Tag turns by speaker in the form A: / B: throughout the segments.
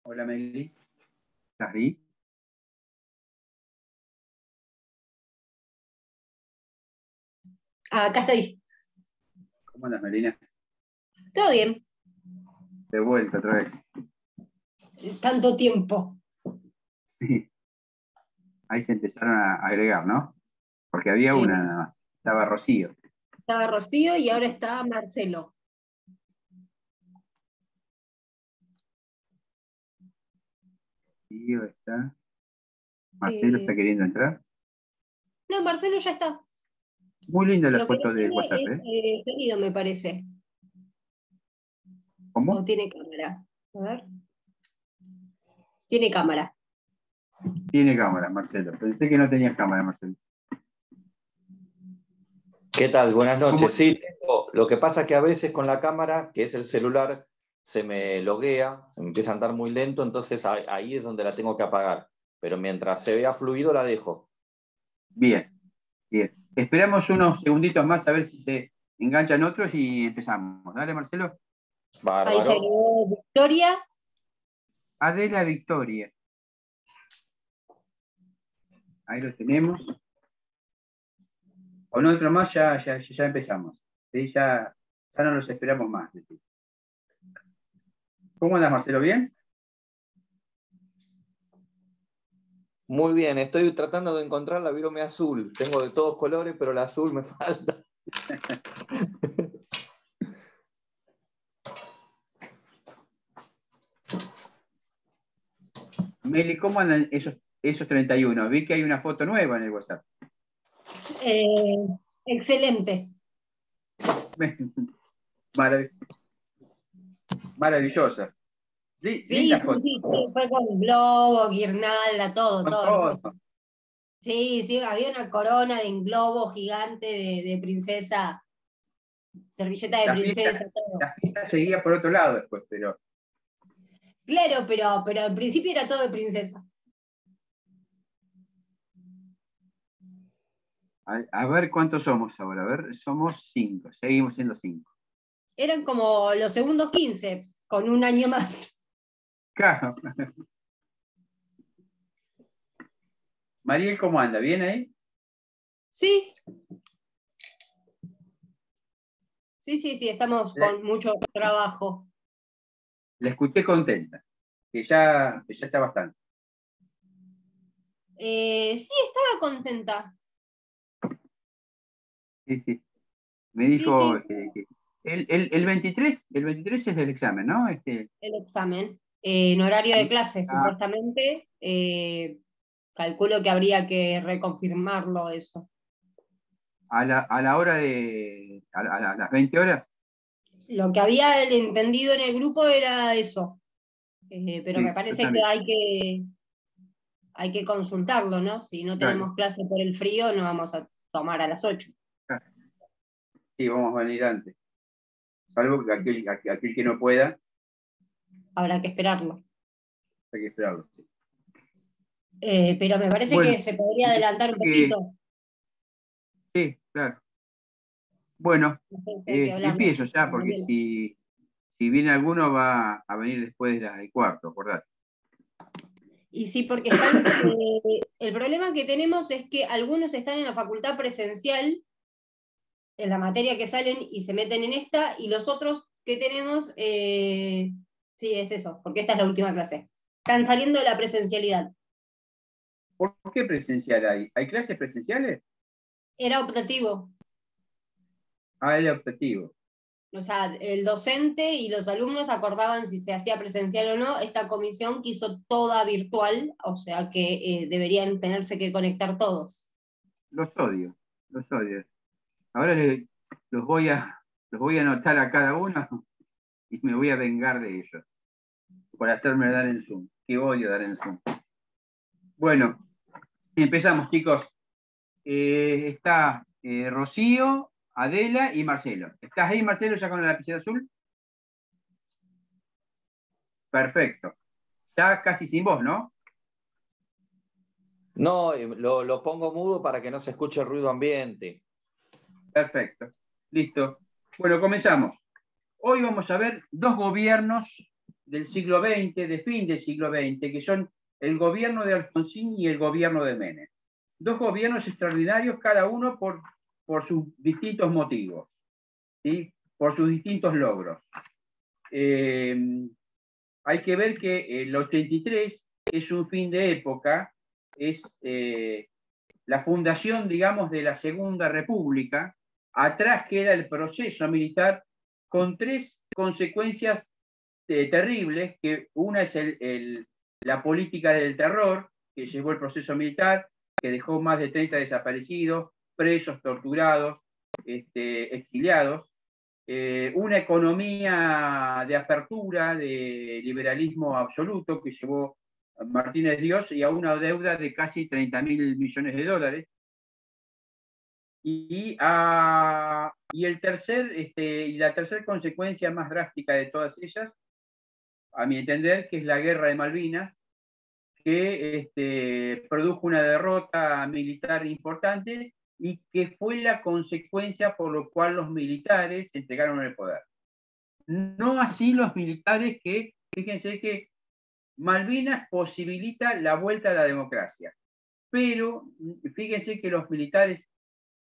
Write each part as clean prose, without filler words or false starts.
A: Hola Meli, ¿estás ahí?
B: Acá estoy.
A: ¿Cómo andas, Melina?
B: Todo bien.
A: De vuelta otra vez.
B: Tanto tiempo.
A: Ahí se empezaron a agregar, ¿no? Porque había una nada más. Estaba Rocío.
B: Estaba Rocío y ahora está Marcelo.
A: Rocío está. Marcelo está queriendo entrar.
B: No, Marcelo ya está.
A: Muy linda la
B: Lo que
A: foto
B: no
A: de
B: tiene
A: WhatsApp,
B: es
A: ¿eh?
B: sonido, me parece.
A: ¿Cómo?
B: O tiene cámara. A ver. Tiene cámara.
A: Tiene cámara, Marcelo. Pensé que no tenías cámara, Marcelo.
C: ¿Qué tal? Buenas noches.
A: ¿Cómo?
C: Sí, lo que pasa es que a veces con la cámara, que es el celular, se me loguea, se me empieza a andar muy lento, entonces ahí es donde la tengo que apagar. Pero mientras se vea fluido, la dejo.
A: Bien, bien. Esperamos unos segunditos más a ver si se enganchan otros y empezamos. Dale, Marcelo.
B: Ahí se
C: Bárbaro.
B: agregó Victoria.
A: Adela Victoria. Ahí lo tenemos. Con otro más ya empezamos. ¿Sí? Ya no los esperamos más. ¿Cómo andas, Marcelo? ¿Bien?
C: Muy bien, estoy tratando de encontrar la virome azul. Tengo de todos colores, pero la azul me falta.
A: Meli, ¿cómo andan esos 31? Vi que hay una foto nueva en el WhatsApp.
B: Excelente.
A: Maravillosa.
B: Sí,
A: Linda
B: sí,
A: foto.
B: sí. Fue con globo, guirnalda, todo,
A: Con
B: todo
A: todo.
B: hermoso. Sí, sí, había una corona de globo gigante de princesa, servilleta de
A: La
B: princesa,
A: fiesta,
B: todo.
A: la fiesta seguía por otro lado después, pero
B: Claro, pero al principio era todo de princesa.
A: a ver cuántos somos ahora. A ver, somos 5. Seguimos siendo 5.
B: Eran como los segundos 15, con un año más.
A: Claro. Mariel, ¿cómo anda? ¿Bien ahí?
B: Sí, sí, estamos con mucho trabajo.
A: La escuché contenta, que ya está bastante.
B: Sí, estaba contenta.
A: Sí, sí. Me
B: Sí,
A: dijo
B: sí,
A: que el 23 es el examen, ¿no?
B: el examen. En horario de
A: Sí.
B: clase, supuestamente. Calculo que habría que reconfirmarlo eso.
A: A la hora las 20 horas.
B: Lo que había entendido en el grupo era eso. Pero me
A: Sí, yo
B: parece que
A: también.
B: hay que consultarlo, ¿no? Si no
A: Claro,
B: tenemos clase por el frío, no vamos a tomar a las 8.
A: claro. Sí, vamos a venir antes. Salvo que aquel que no pueda,
B: Habrá que esperarlo.
A: hay que esperarlo. Sí.
B: Pero me parece
A: Bueno,
B: que se podría adelantar un poquito.
A: sí, claro. Bueno,
B: No sé si hay que hablarlo.
A: empiezo ya, porque si viene alguno va a venir después de las 4, acordate.
B: Y sí, porque están. El problema que tenemos es que algunos están en la facultad presencial, en la materia que salen y se meten en esta, y los otros que tenemos, sí, es eso, porque esta es la última clase. Están saliendo de la presencialidad.
A: ¿Por qué presencial hay? ¿Hay clases presenciales?
B: Era optativo.
A: Ah, el objetivo.
B: O sea, el docente y los alumnos acordaban si se hacía presencial o no. Esta comisión quiso toda virtual, o sea que deberían tenerse que conectar todos.
A: Los odio, los odio. Ahora los los voy a anotar a cada uno y me voy a vengar de ellos por hacerme dar en Zoom. Qué odio dar en Zoom. Bueno, empezamos, chicos. Está Rocío, Adela y Marcelo. ¿Estás ahí, Marcelo, ya con la lapicera azul? Perfecto. Ya casi sin voz, ¿no?
C: No, lo pongo mudo para que no se escuche el ruido ambiente.
A: Perfecto. Listo. Bueno, comenzamos. Hoy vamos a ver dos gobiernos del siglo XX, de fin del siglo XX, que son el gobierno de Alfonsín y el gobierno de Menem. Dos gobiernos extraordinarios, cada uno por sus distintos motivos, ¿sí? Por sus distintos logros. Hay que ver que el 83 es un fin de época, es la fundación, digamos, de la Segunda República. Atrás queda el proceso militar con tres consecuencias terribles, que una es la política del terror, que llevó el proceso militar, que dejó más de 30 desaparecidos, presos, torturados, exiliados. Una economía de apertura, de liberalismo absoluto, que llevó a Martínez Dios y a una deuda de casi 30.000 millones de dólares. Y la tercera consecuencia más drástica de todas ellas, a mi entender, que es la guerra de Malvinas, que produjo una derrota militar importante y que fue la consecuencia por lo cual los militares entregaron el poder. No así los militares que, fíjense que Malvinas posibilita la vuelta a la democracia, pero fíjense que los militares,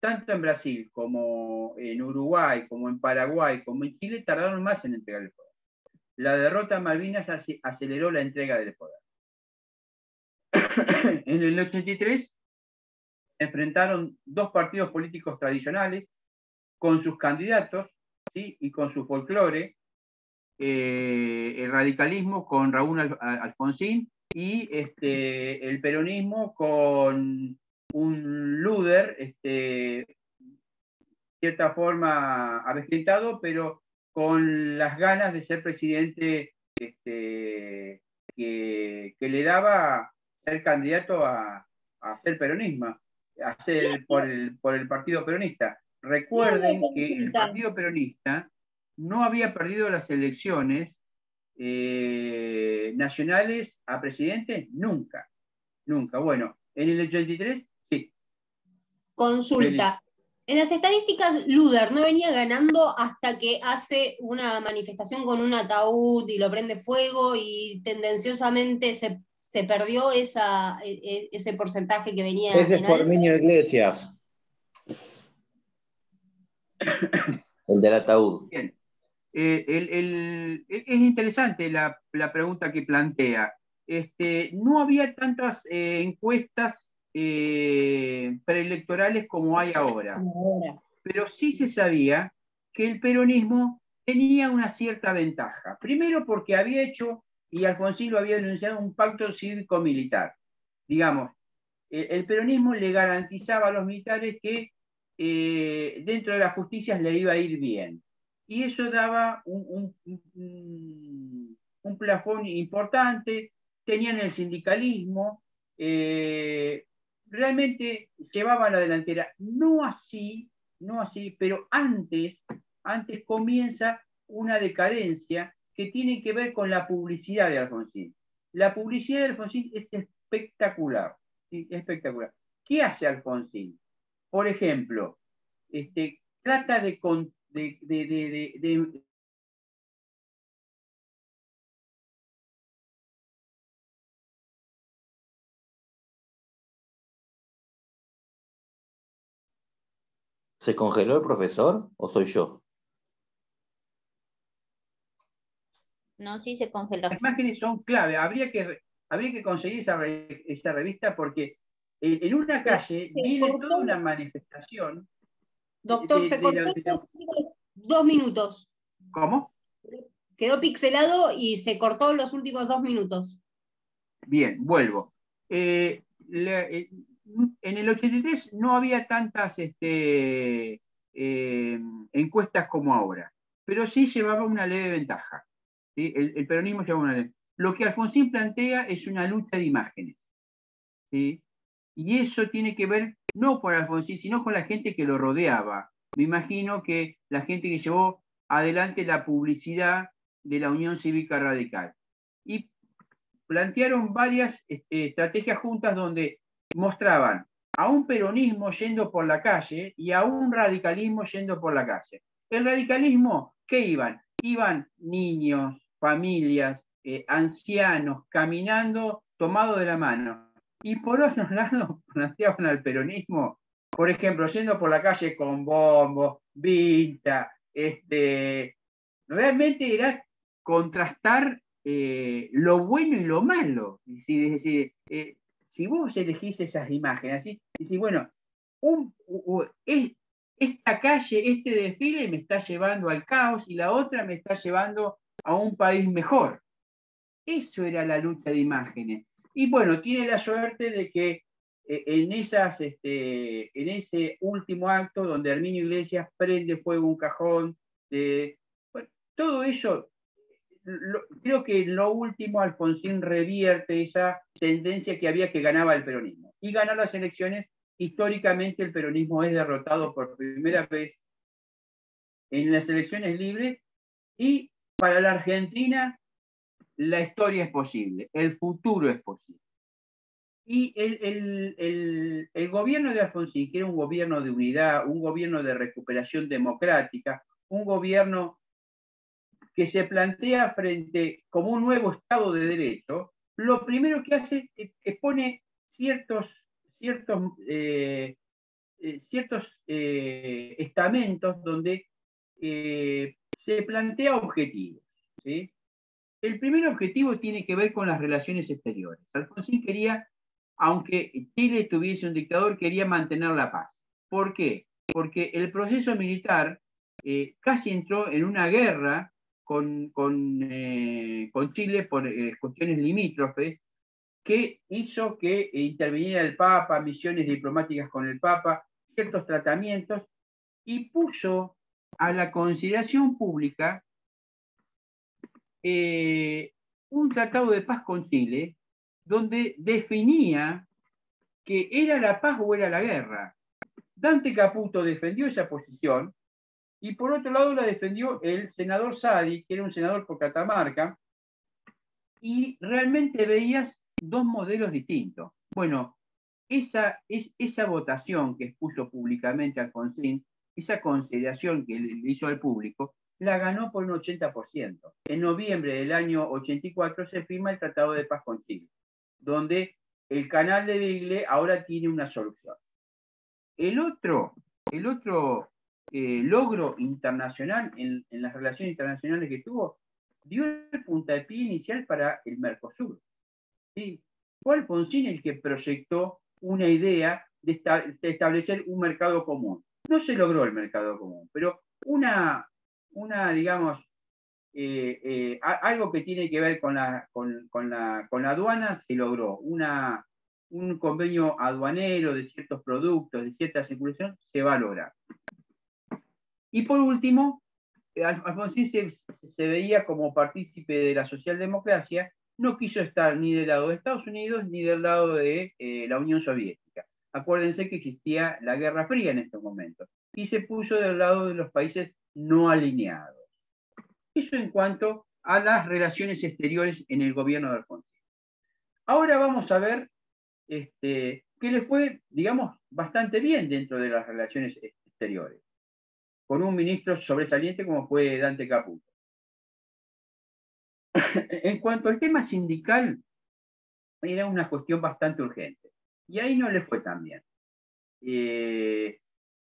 A: tanto en Brasil como en Uruguay, como en Paraguay, como en Chile, tardaron más en entregar el poder. La derrota en Malvinas aceleró la entrega del poder. En el 83 se enfrentaron dos partidos políticos tradicionales con sus candidatos, ¿sí? Y con su folclore, el radicalismo con Raúl Alfonsín y el peronismo con un Luder, cierta forma avejentado, pero con las ganas de ser presidente que le daba ser candidato a ser peronismo, a ser por el partido peronista. Recuerden que el partido peronista no había perdido las elecciones nacionales a presidente nunca, nunca. Bueno, en el 83, sí.
B: Consulta. En las estadísticas, Luder no venía ganando hasta que hace una manifestación con un ataúd y lo prende fuego y tendenciosamente se perdió ese porcentaje que venía.
C: Ese es Forminio Iglesias. El del ataúd.
A: Bien. Es interesante la pregunta que plantea. No había tantas encuestas preelectorales como hay ahora, pero sí se sabía que el peronismo tenía una cierta ventaja. Primero porque había hecho, y Alfonsín lo había denunciado, un pacto cívico-militar. Digamos, el peronismo le garantizaba a los militares que dentro de las justicias le iba a ir bien. Y eso daba un plafón importante, tenían el sindicalismo, realmente llevaban la delantera. No así, pero antes comienza una decadencia que tiene que ver con la publicidad de Alfonsín. La publicidad de Alfonsín es espectacular, ¿sí? Espectacular. ¿Qué hace Alfonsín? Por ejemplo, trata de
C: ¿Se congeló el profesor o soy yo?
D: No, sí se congeló.
A: Las imágenes son clave. Habría que conseguir esa revista porque en una calle viene toda una manifestación.
B: Doctor, se cortó 2 minutos.
A: ¿Cómo?
B: Quedó pixelado y se cortó los últimos 2 minutos.
A: Bien, vuelvo. En el 83 no había tantas encuestas como ahora, pero sí llevaba una leve ventaja. ¿Sí? El peronismo llevaba una leve. Lo que Alfonsín plantea es una lucha de imágenes. ¿Sí? Y eso tiene que ver no con Alfonsín, sino con la gente que lo rodeaba. Me imagino que la gente que llevó adelante la publicidad de la Unión Cívica Radical. Y plantearon varias estrategias juntas donde mostraban a un peronismo yendo por la calle y a un radicalismo yendo por la calle. El radicalismo, ¿qué iban? Iban niños, familias, ancianos caminando tomados de la mano. Y por otro lado planteaban al peronismo, por ejemplo, yendo por la calle con bombos, vincha, realmente era contrastar lo bueno y lo malo. Es decir, si vos elegís esas imágenes, así, decís, bueno, esta calle, este desfile me está llevando al caos y la otra me está llevando a un país mejor. Eso era la lucha de imágenes. Y bueno, tiene la suerte de que en ese último acto donde Herminio Iglesias prende fuego un cajón, bueno, todo eso, creo que en lo último Alfonsín revierte esa tendencia que había que ganaba el peronismo. Y ganar las elecciones, históricamente el peronismo es derrotado por primera vez en las elecciones libres, y para la Argentina la historia es posible, el futuro es posible. Y el gobierno de Alfonsín, que era un gobierno de unidad, un gobierno de recuperación democrática, un gobierno que se plantea frente como un nuevo Estado de Derecho, lo primero que hace es pone ciertos estamentos donde se plantea objetivos, ¿sí? El primer objetivo tiene que ver con las relaciones exteriores. Alfonsín quería, aunque Chile tuviese un dictador, quería mantener la paz. ¿Por qué? Porque el proceso militar casi entró en una guerra con Chile por cuestiones limítrofes, que hizo que interviniera el Papa, misiones diplomáticas con el Papa, ciertos tratamientos, y puso a la consideración pública un tratado de paz con Chile, donde definía que era la paz o era la guerra. Dante Caputo defendió esa posición, y por otro lado la defendió el senador Sadi, que era un senador por Catamarca, y realmente veías dos modelos distintos. Bueno, esa votación que expuso públicamente Alfonsín, esa consideración que le hizo al público, la ganó por un 80%. En noviembre del año 84 se firma el Tratado de Paz con Chile, donde el canal de Beagle ahora tiene una solución. El otro logro internacional en las relaciones internacionales que tuvo, dio el puntapié inicial para el Mercosur. ¿Sí? Fue Alfonsín el que proyectó una idea de establecer un mercado común. No se logró el mercado común, pero digamos, algo que tiene que ver con la aduana se logró. Un convenio aduanero de ciertos productos, de cierta circulación, se va a lograr. Y por último, Alfonsín se veía como partícipe de la socialdemocracia, no quiso estar ni del lado de Estados Unidos ni del lado de la Unión Soviética. Acuérdense que existía la Guerra Fría en estos momentos, y se puso del lado de los países no alineados. Eso en cuanto a las relaciones exteriores en el gobierno de Alfonsín. Ahora vamos a ver que le fue, digamos, bastante bien dentro de las relaciones exteriores, con un ministro sobresaliente como fue Dante Caputo. En cuanto al tema sindical, era una cuestión bastante urgente, y ahí no le fue tan bien.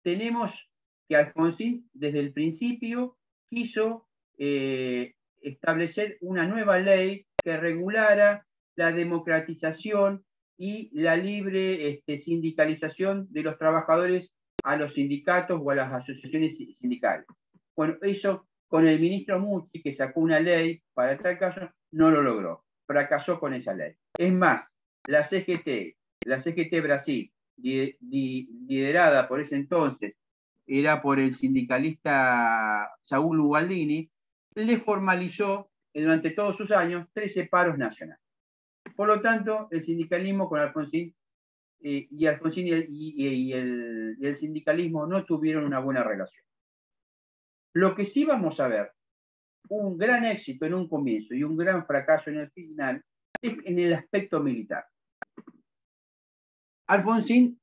A: Tenemos que Alfonsín desde el principio quiso establecer una nueva ley que regulara la democratización y la libre sindicalización de los trabajadores a los sindicatos o a las asociaciones sindicales. Bueno, eso con el ministro Mucci, que sacó una ley para tal caso, no lo logró. Fracasó con esa ley. Es más, la CGT Brasil, liderada por ese entonces, era por el sindicalista Saúl Ubaldini, le formalizó durante todos sus años 13 paros nacionales. Por lo tanto, el sindicalismo con Alfonsín y el sindicalismo no tuvieron una buena relación. Lo que sí vamos a ver, un gran éxito en un comienzo y un gran fracaso en el final, es en el aspecto militar. Alfonsín,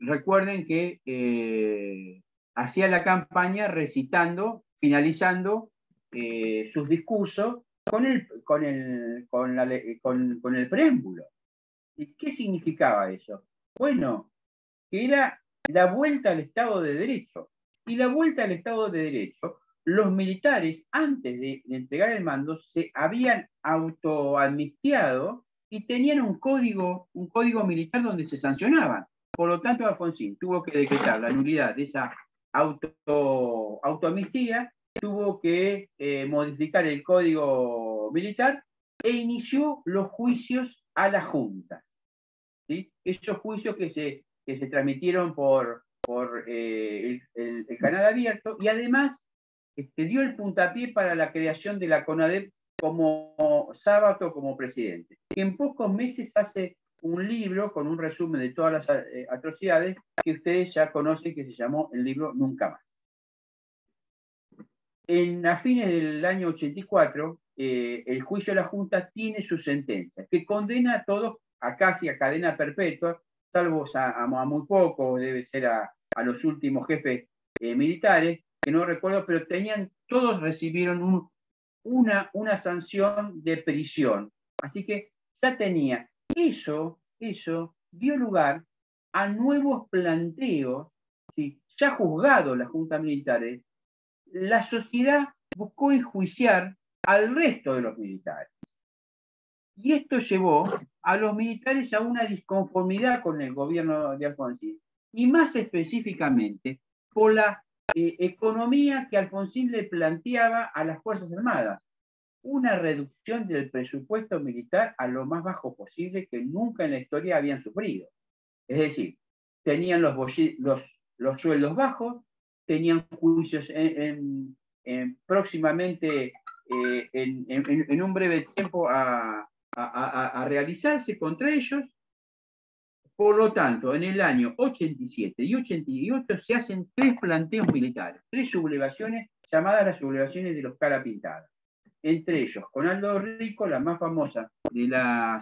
A: recuerden que hacía la campaña recitando, finalizando sus discursos con el preámbulo. ¿Y qué significaba eso? Bueno, que era la vuelta al Estado de Derecho. Y la vuelta al Estado de Derecho, los militares, antes de entregar el mando, se habían autoamnistiado y tenían un código militar donde se sancionaban. Por lo tanto, Alfonsín tuvo que decretar la nulidad de esa autoamnistía, tuvo que modificar el código militar e inició los juicios a las juntas. ¿Sí? Esos juicios que se transmitieron por el canal abierto, y además dio el puntapié para la creación de la CONADEP como Sábato como presidente. En pocos meses hace un libro con un resumen de todas las atrocidades que ustedes ya conocen, que se llamó el libro Nunca Más. A fines del año 84, el juicio de la Junta tiene su sentencia, que condena a todos a casi a cadena perpetua, salvo a muy pocos, debe ser a los últimos jefes militares, que no recuerdo, pero todos recibieron una sanción de prisión. Así que ya tenía. Eso dio lugar a nuevos planteos, ¿sí? Ya juzgado las juntas militares, la sociedad buscó enjuiciar al resto de los militares. Y esto llevó a los militares a una disconformidad con el gobierno de Alfonsín, y más específicamente por la economía que Alfonsín le planteaba a las Fuerzas Armadas. Una reducción del presupuesto militar a lo más bajo posible, que nunca en la historia habían sufrido. Es decir, tenían los sueldos bajos, tenían juicios próximamente en un breve tiempo a realizarse contra ellos. Por lo tanto, en el año 87 y 88 se hacen 3 planteos militares, 3 sublevaciones llamadas las sublevaciones de los cara pintada. Entre ellos, con Aldo Rico, la más famosa de la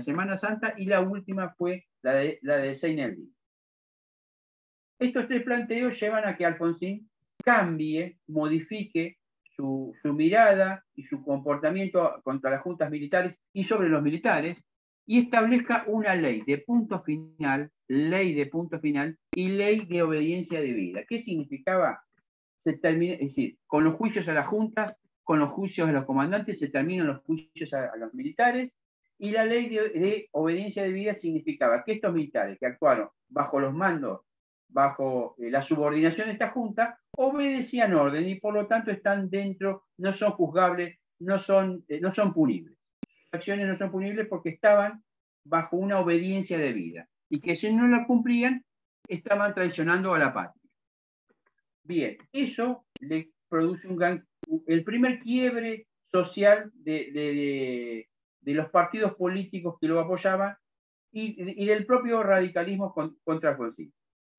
A: Semana Santa, y la última fue la de Seineldi. Estos 3 planteos llevan a que Alfonsín cambie, modifique su mirada y su comportamiento contra las juntas militares y sobre los militares, y establezca una ley de punto final y ley de obediencia debida. ¿Qué significaba? Es decir, con los juicios a las juntas, con los juicios a los comandantes, se terminan los juicios a los militares, y la ley de obediencia debida significaba que estos militares que actuaron bajo los mandos, bajo la subordinación de esta junta, obedecían orden y por lo tanto están dentro, no son juzgables, no son punibles. Sus acciones no son punibles porque estaban bajo una obediencia debida, y que si no la cumplían, estaban traicionando a la patria. Bien, eso le produce el primer quiebre social de los partidos políticos que lo apoyaban y del propio radicalismo contra Alfonsín.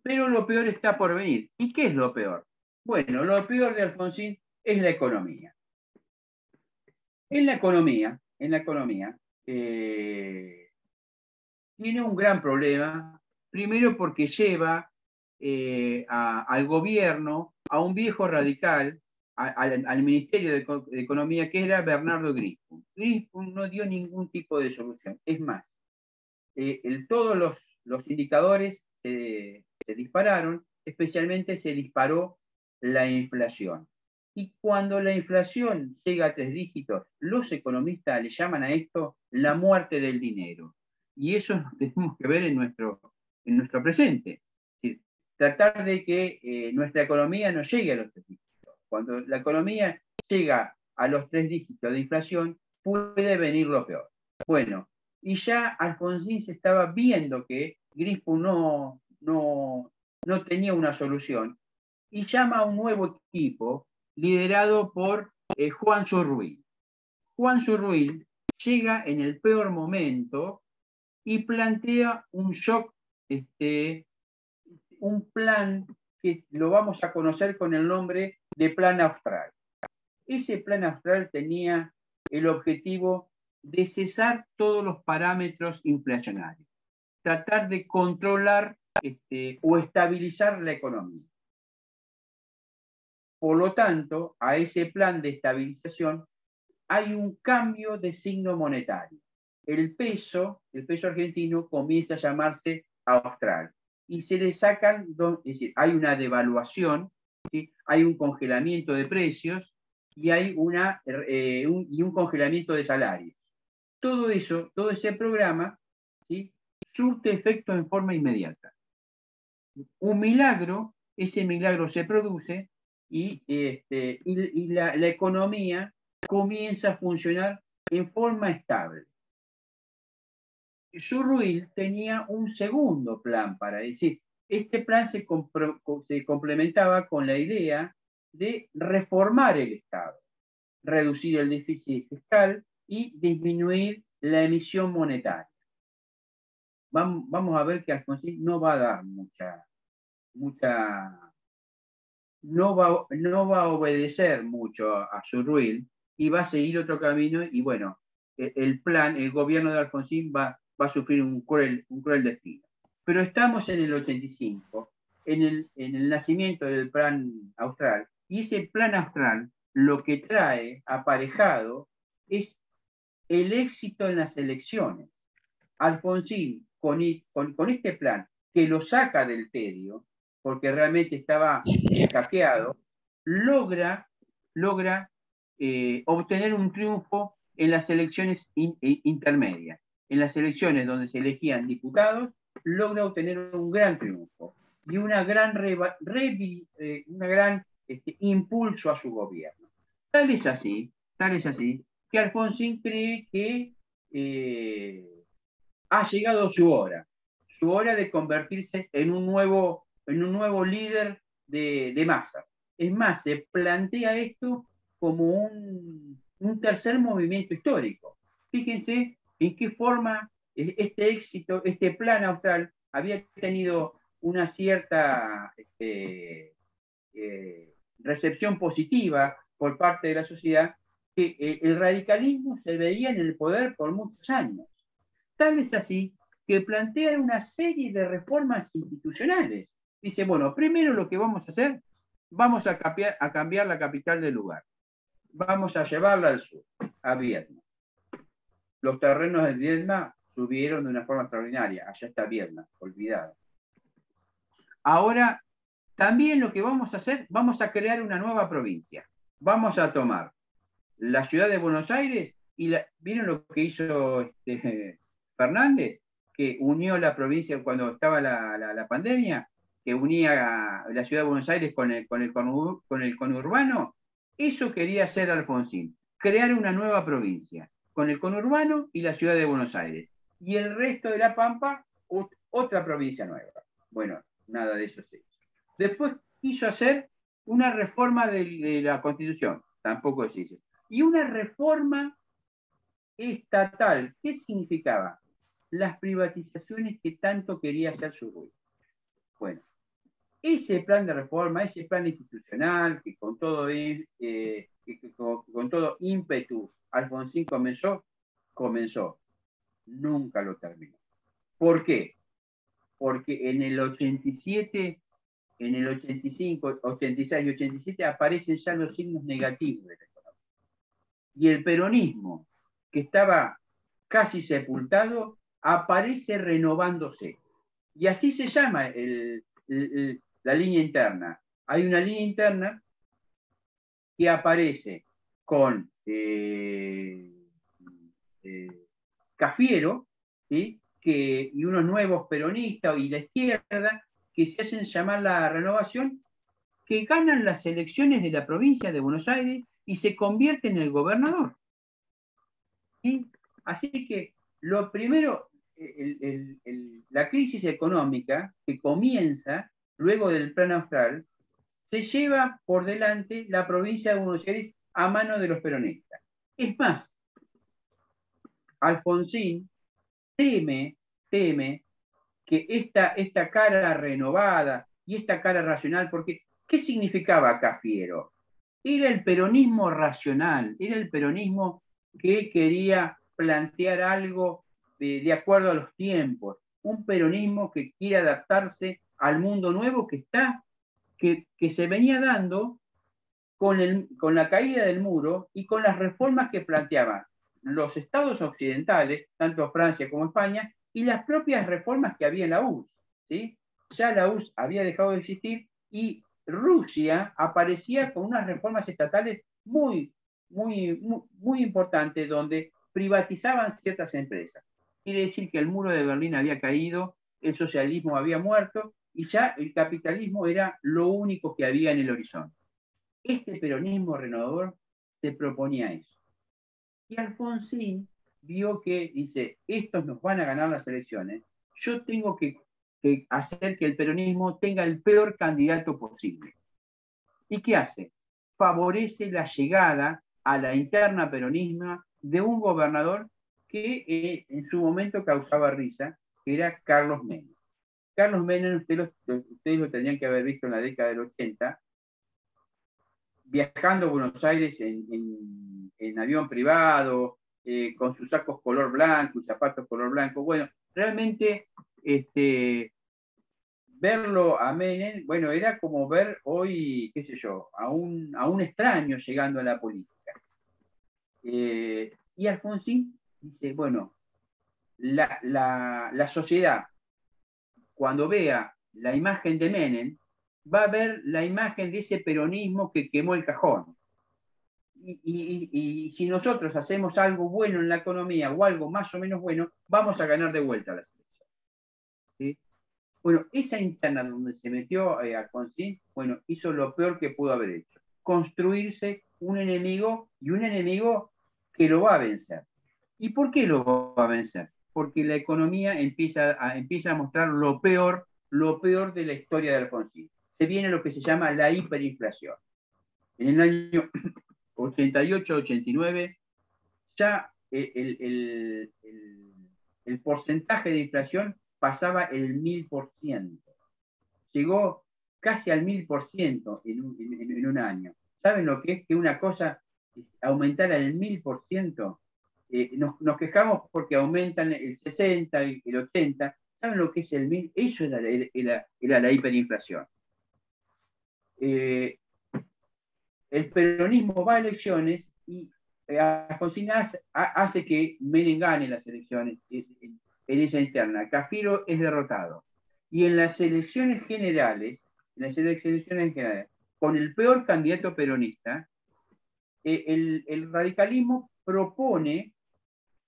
A: Pero lo peor está por venir. ¿Y qué es lo peor? Bueno, lo peor de Alfonsín es la economía. En la economía tiene un gran problema, primero porque lleva al gobierno a un viejo radical, al Ministerio de Economía, que era Bernardo Grispun. Grispun no dio ningún tipo de solución. Es más, todos los indicadores se dispararon, especialmente se disparó la inflación. Y cuando la inflación llega a 3 dígitos, los economistas le llaman a esto la muerte del dinero. Y eso lo tenemos que ver en nuestro presente. Es decir, tratar de que nuestra economía no llegue a los 3 dígitos. Cuando la economía llega a los 3 dígitos de inflación, puede venir lo peor. Bueno, y ya Alfonsín se estaba viendo que Grispun no tenía una solución, y llama a un nuevo equipo liderado por Juan Zurruil. Juan Zurruil llega en el peor momento y plantea un shock, un plan que lo vamos a conocer con el nombre de Plan Austral. Ese Plan Austral tenía el objetivo de cesar todos los parámetros inflacionarios, tratar de controlar o estabilizar la economía. Por lo tanto, a ese plan de estabilización hay un cambio de signo monetario. El peso argentino comienza a llamarse austral y se le sacan, es decir, hay una devaluación, ¿sí? Hay un congelamiento de precios y hay un congelamiento de salarios. Todo eso, todo ese programa, ¿sí? Surte efecto en forma inmediata. Un milagro, ese milagro se produce y la economía comienza a funcionar en forma estable. Zurruil tenía un segundo plan para decir, este plan se complementaba con la idea de reformar el Estado, reducir el déficit fiscal y disminuir la emisión monetaria. Vamos a ver que Alfonsín no va a dar no va a obedecer mucho a Zurruil y va a seguir otro camino y bueno, el gobierno de Alfonsín va a sufrir un cruel destino. Pero estamos en el 85, en el nacimiento del plan austral, y ese plan austral lo que trae aparejado es el éxito en las elecciones. Alfonsín, con este plan, que lo saca del tedio, porque realmente estaba hackeado, logra obtener un triunfo en las elecciones intermedias. En las elecciones donde se elegían diputados, logra obtener un gran triunfo y una gran impulso a su gobierno. Tal es así que Alfonsín cree que ha llegado su hora de convertirse en un nuevo líder de masas. Es más, se plantea esto como un tercer movimiento histórico. Fíjense en qué forma este éxito, este plan austral, había tenido una cierta recepción positiva por parte de la sociedad, que el radicalismo se veía en el poder por muchos años. Tal es así que plantea una serie de reformas institucionales. Dice, bueno, primero lo que vamos a hacer, vamos a cambiar la capital del lugar. Vamos a llevarla al sur, a Viedma. Los terrenos de Viedma subieron de una forma extraordinaria. Allá está Viedma, olvidado. Ahora, también lo que vamos a hacer, vamos a crear una nueva provincia. Vamos a tomar la ciudad de Buenos Aires y ¿vieron lo que hizo Fernández? Que unió la provincia cuando estaba la pandemia, que unía la ciudad de Buenos Aires con el conurbano. Eso quería hacer Alfonsín, crear una nueva provincia, con el conurbano y la ciudad de Buenos Aires. Y el resto de la Pampa, otra provincia nueva. Bueno, nada de eso se hizo. Después quiso hacer una reforma de la Constitución, tampoco se hizo. Y una reforma estatal. ¿Qué significaba? Las privatizaciones que tanto quería hacer Zurruil. Bueno, ese plan de reforma, ese plan institucional que con todo ímpetu Alfonsín comenzó, nunca lo terminó. ¿Por qué? Porque en el 87, en el 85, 86 y 87 aparecen ya los signos negativos de la economía. Y el peronismo, que estaba casi sepultado, aparece renovándose. Y así se llama la línea interna. Hay una línea interna que aparece con Cafiero, ¿sí? Y unos nuevos peronistas y la izquierda que se hacen llamar la renovación, que ganan las elecciones de la provincia de Buenos Aires y se convierten en el gobernador. ¿Sí? Así que lo primero, la crisis económica que comienza luego del plan austral, se lleva por delante la provincia de Buenos Aires a mano de los peronistas. Es más, Alfonsín teme que esta cara renovada y esta cara racional, porque ¿qué significaba Cafiero? Era el peronismo racional, era el peronismo que quería plantear algo de acuerdo a los tiempos, un peronismo que quiere adaptarse al mundo nuevo que se venía dando con la caída del muro y con las reformas que planteaban los estados occidentales, tanto Francia como España, y las propias reformas que había en la URSS, ¿sí? Ya la URSS había dejado de existir y Rusia aparecía con unas reformas estatales muy importantes, donde privatizaban ciertas empresas. Quiere decir que el muro de Berlín había caído, el socialismo había muerto y ya el capitalismo era lo único que había en el horizonte. Este peronismo renovador se proponía eso. Y Alfonsín vio que, dice, estos nos van a ganar las elecciones, yo tengo que hacer que el peronismo tenga el peor candidato posible. ¿Y qué hace? Favorece la llegada a la interna peronismo de un gobernador que en su momento causaba risa, que era Carlos Menem. Carlos Menem, ustedes lo tendrían que haber visto en la década del 80, viajando a Buenos Aires en avión privado, con sus sacos color blanco y zapatos color blanco. Bueno, realmente verlo a Menem, bueno, era como ver hoy, qué sé yo, a un extraño llegando a la política. Y Alfonsín dice, bueno, la sociedad, cuando vea la imagen de Menem, va a ver la imagen de ese peronismo que quemó el cajón. Y si nosotros hacemos algo bueno en la economía o algo más o menos bueno, vamos a ganar de vuelta las elecciones. ¿Sí? Bueno, esa interna donde se metió Alfonsín, bueno, hizo lo peor que pudo haber hecho. Construirse un enemigo, y un enemigo que lo va a vencer. ¿Y por qué lo va a vencer? Porque la economía empieza a mostrar lo peor de la historia de Alfonsín. Se viene lo que se llama la hiperinflación. En el año 88-89, ya el porcentaje de inflación pasaba el 1000%. Llegó casi al 1000% en un año. ¿Saben lo que es que una cosa aumentara el 1000%? Nos quejamos porque aumentan el 60, el 80. ¿Saben lo que es el 1000? Eso era la hiperinflación. El peronismo va a elecciones y Alfonsín hace que Menem gane las elecciones en esa interna. Cafiero es derrotado. Y en las elecciones generales, con el peor candidato peronista, el radicalismo propone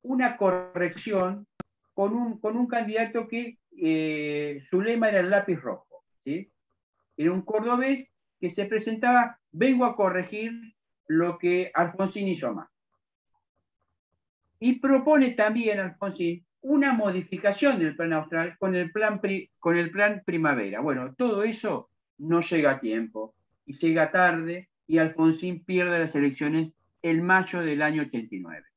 A: una corrección con un candidato que su lema era el lápiz rojo, ¿sí? Era un cordobés que se presentaba, vengo a corregir lo que Alfonsín hizo mal. Y propone también Alfonsín una modificación del plan austral con el plan primavera. Bueno, todo eso no llega a tiempo y llega tarde, y Alfonsín pierde las elecciones en mayo del año 89.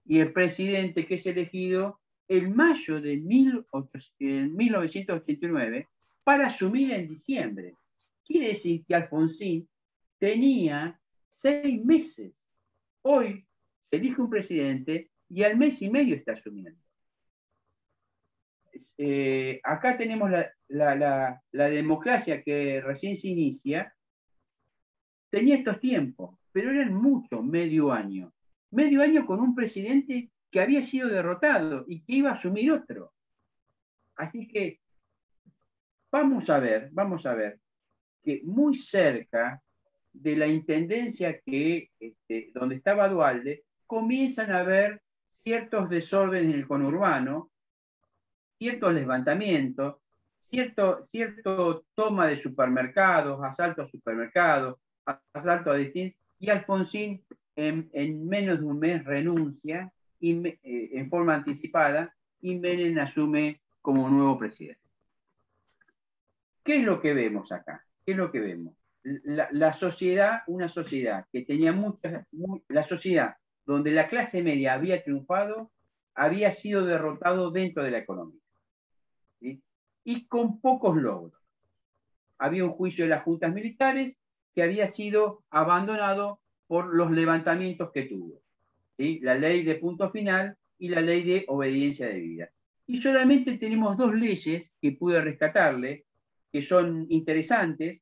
A: Y el presidente que es elegido en mayo de 1989 para asumir en diciembre. Quiere decir que Alfonsín tenía 6 meses. Hoy se elige un presidente y al mes y medio está asumiendo. Acá tenemos la democracia que recién se inicia. Tenía estos tiempos, pero eran mucho, medio año. Medio año con un presidente que había sido derrotado y que iba a asumir otro. Así que vamos a ver que muy cerca de la intendencia donde estaba Duhalde, comienzan a haber ciertos desórdenes en el conurbano, ciertos levantamientos, cierto toma de supermercados, asalto a supermercados, asalto a distintos, y Alfonsín en menos de un mes renuncia en forma anticipada, y Menem asume como nuevo presidente. ¿Qué es lo que vemos acá? ¿Qué es lo que vemos? La sociedad, una sociedad que tenía la sociedad donde la clase media había triunfado, había sido derrotado dentro de la economía. ¿Sí? Y con pocos logros. Había un juicio de las juntas militares que había sido abandonado por los levantamientos que tuvo. ¿Sí? La ley de punto final y la ley de obediencia debida. Y solamente tenemos 2 leyes que pude rescatarle, que son interesantes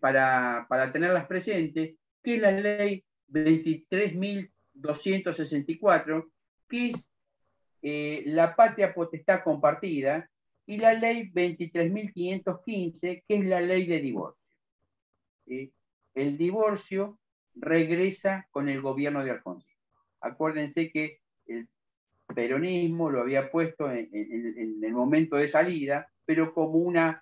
A: para tenerlas presentes, que es la ley 23.264, que es la patria potestad compartida, y la ley 23.515, que es la ley de divorcio. El divorcio regresa con el gobierno de Alfonsín. Acuérdense que el peronismo lo había puesto en el momento de salida, pero como una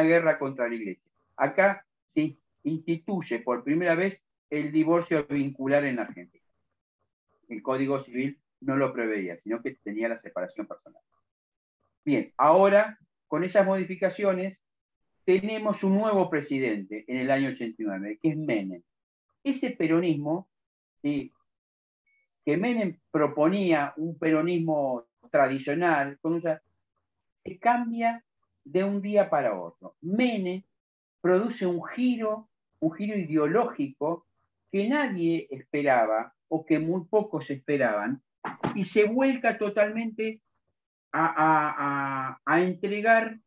A: guerra contra la iglesia. Acá se instituye por primera vez el divorcio vincular en Argentina. El Código Civil no lo preveía, sino que tenía la separación personal. Bien, ahora, con esas modificaciones, tenemos un nuevo presidente en el año 89, que es Menem. Ese peronismo, ¿sí?, que Menem proponía un peronismo tradicional, se cambia de un día para otro. Menem produce un giro ideológico que nadie esperaba o que muy pocos esperaban, y se vuelca totalmente a entregar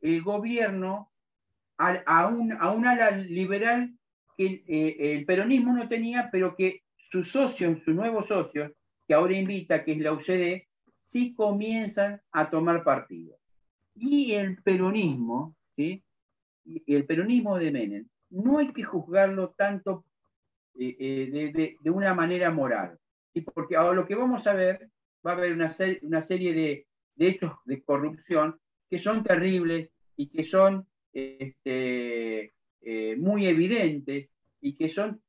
A: el gobierno a un ala liberal que el peronismo no tenía, pero que sus socios, sus nuevos socios, que ahora invita, que es la UCD, sí comienzan a tomar partido. Y el peronismo, ¿sí?, el peronismo de Menem, no hay que juzgarlo tanto de una manera moral, ¿sí?, porque ahora lo que vamos a ver, va a haber una serie de hechos de corrupción que son terribles y que son muy evidentes y que son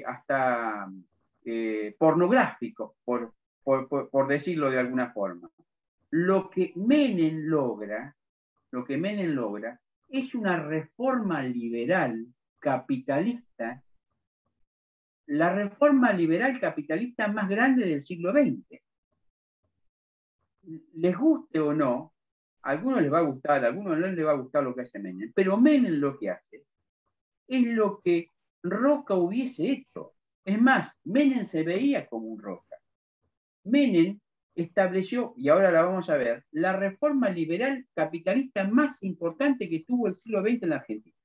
A: hasta pornográficos, por decirlo de alguna forma. Lo que Menem logra es una reforma liberal capitalista, la reforma liberal capitalista más grande del siglo XX. Les guste o no, a algunos les va a gustar, a algunos no les va a gustar lo que hace Menem, pero Menem lo que hace es lo que Roca hubiese hecho. Es más, Menem se veía como un Roca. Menem estableció, y ahora la vamos a ver, la reforma liberal capitalista más importante que tuvo el siglo XX en la Argentina.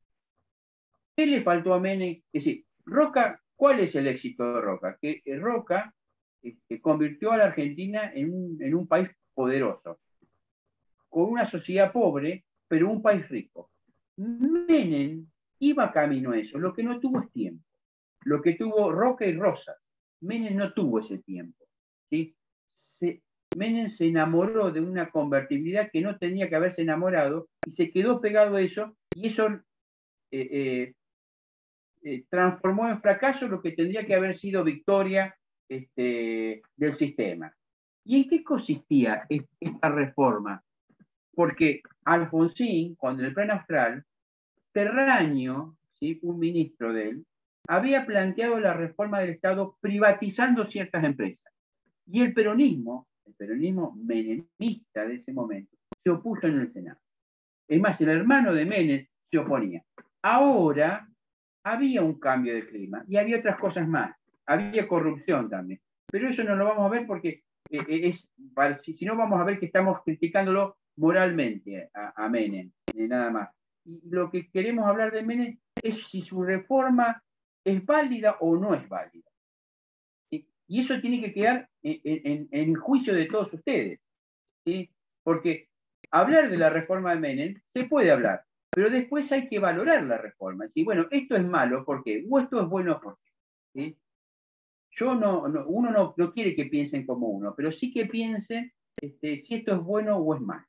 A: ¿Qué le faltó a Menem? Es decir, Roca, ¿cuál es el éxito de Roca? Que Roca convirtió a la Argentina en un país poderoso, con una sociedad pobre, pero un país rico. Menem iba camino a eso, lo que no tuvo es tiempo. Lo que tuvo Roca y Rosas. Menem no tuvo ese tiempo, ¿sí? Menem se enamoró de una convertibilidad que no tenía que haberse enamorado y se quedó pegado a eso, y eso transformó en fracaso lo que tendría que haber sido victoria del sistema. ¿Y en qué consistía esta reforma? Porque Alfonsín, cuando el Plan Austral, Terraño, ¿sí?, un ministro de él, había planteado la reforma del Estado privatizando ciertas empresas. Y el peronismo menemista de ese momento, se opuso en el Senado. Es más, el hermano de Menem se oponía. Ahora había un cambio de clima y había otras cosas más. Había corrupción también. Pero eso no lo vamos a ver porque si no vamos a ver que estamos criticándolo moralmente a Menem, nada más. Y lo que queremos hablar de Menem es si su reforma es válida o no es válida. Y eso tiene que quedar en juicio de todos ustedes, ¿sí? Porque hablar de la reforma de Menem se puede hablar, pero después hay que valorar la reforma. Y bueno, esto es malo, ¿por qué? O esto es bueno, ¿por qué? ¿Sí? Uno no quiere que piensen como uno, pero sí que piensen si esto es bueno o es malo,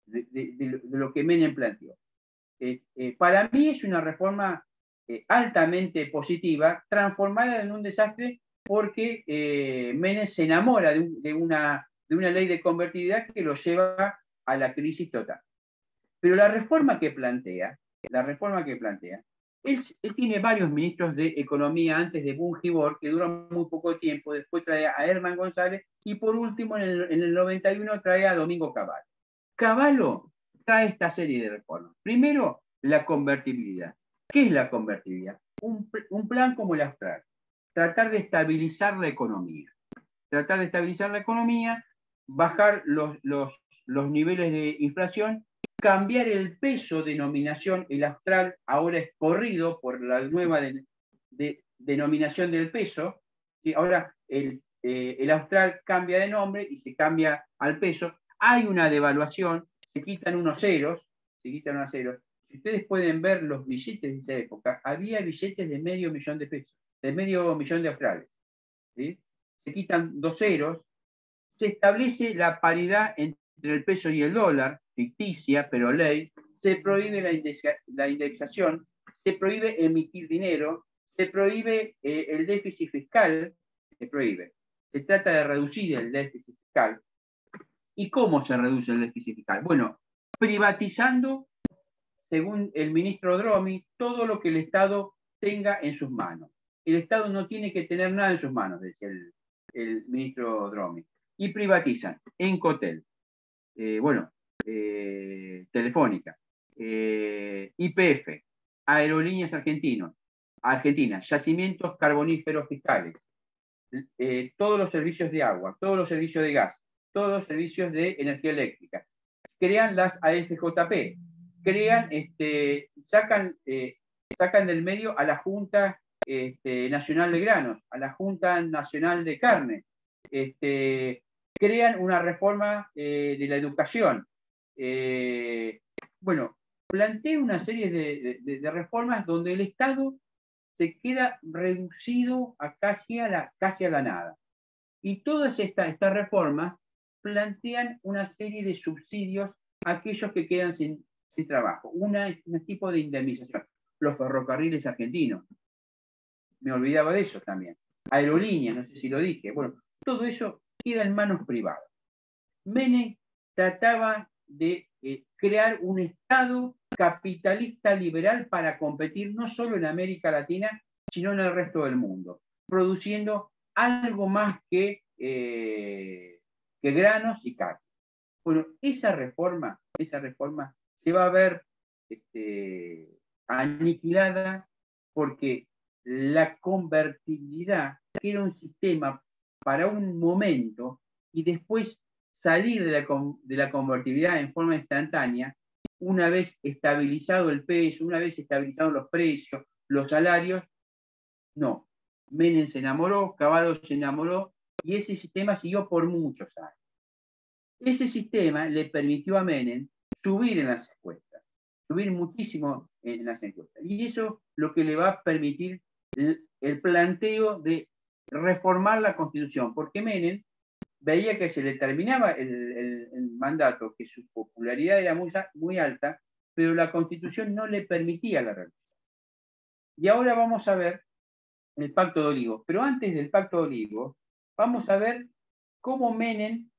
A: de lo que Menem planteó. Para mí es una reforma altamente positiva, transformada en un desastre porque Menem se enamora de una ley de convertibilidad que lo lleva a la crisis total. Pero la reforma que plantea, él tiene varios ministros de Economía antes de Bungibor, que duran muy poco tiempo, después trae a Herman González, y por último en el 91 trae a Domingo Cavallo. Cavallo trae esta serie de reformas. Primero, la convertibilidad. ¿Qué es la convertibilidad? Un plan como el Austral. Tratar de estabilizar la economía. Bajar los niveles de inflación, cambiar el peso de nominación. El Austral ahora es corrido por la nueva denominación del peso. ¿Sí? Ahora el austral cambia de nombre y se cambia al peso. Hay una devaluación, se quitan unos ceros. Si ustedes pueden ver los billetes de esa época, había billetes de medio millón de pesos, de medio millón de australes. ¿Sí? Se quitan 2 ceros, se establece la paridad entre el peso y el dólar, ficticia, pero ley, se prohíbe la indexación, se prohíbe emitir dinero, se prohíbe el déficit fiscal, se prohíbe. Se trata de reducir el déficit fiscal. ¿Y cómo se reduce el déficit fiscal? Bueno, privatizando, según el ministro Dromi, todo lo que el Estado tenga en sus manos. El Estado no tiene que tener nada en sus manos, decía el ministro Dromi. Y privatizan Encotel, Telefónica, YPF, Aerolíneas Argentinas, yacimientos carboníferos fiscales, todos los servicios de agua, todos los servicios de gas, todos los servicios de energía eléctrica. Crean las AFJP, sacan del medio a la Junta Nacional de Granos, a la Junta Nacional de Carne, crean una reforma de la educación. Plantean una serie de reformas donde el Estado se queda reducido a casi a la nada. Y todas estas reformas plantean una serie de subsidios a aquellos que quedan sin trabajo, un tipo de indemnización. Los ferrocarriles argentinos, me olvidaba de eso también. Aerolíneas, no sé si lo dije. Bueno, todo eso queda en manos privadas. Menem trataba de crear un Estado capitalista liberal para competir no solo en América Latina, sino en el resto del mundo, produciendo algo más que granos y carne. Bueno, esa reforma se va a ver aniquilada porque la convertibilidad, que era un sistema para un momento, y después salir de la convertibilidad en forma instantánea, una vez estabilizado el peso, una vez estabilizados los precios, los salarios, no. Menem se enamoró, Cavallo se enamoró, y ese sistema siguió por muchos años. Ese sistema le permitió a Menem subir en las encuestas, subir muchísimo en las encuestas. Y eso lo que le va a permitir el planteo de reformar la Constitución, porque Menem veía que se le terminaba el mandato, que su popularidad era muy alta, pero la Constitución no le permitía la realización. Y ahora vamos a ver el Pacto de Olivos. Pero antes del Pacto de Olivos, vamos a ver cómo Menem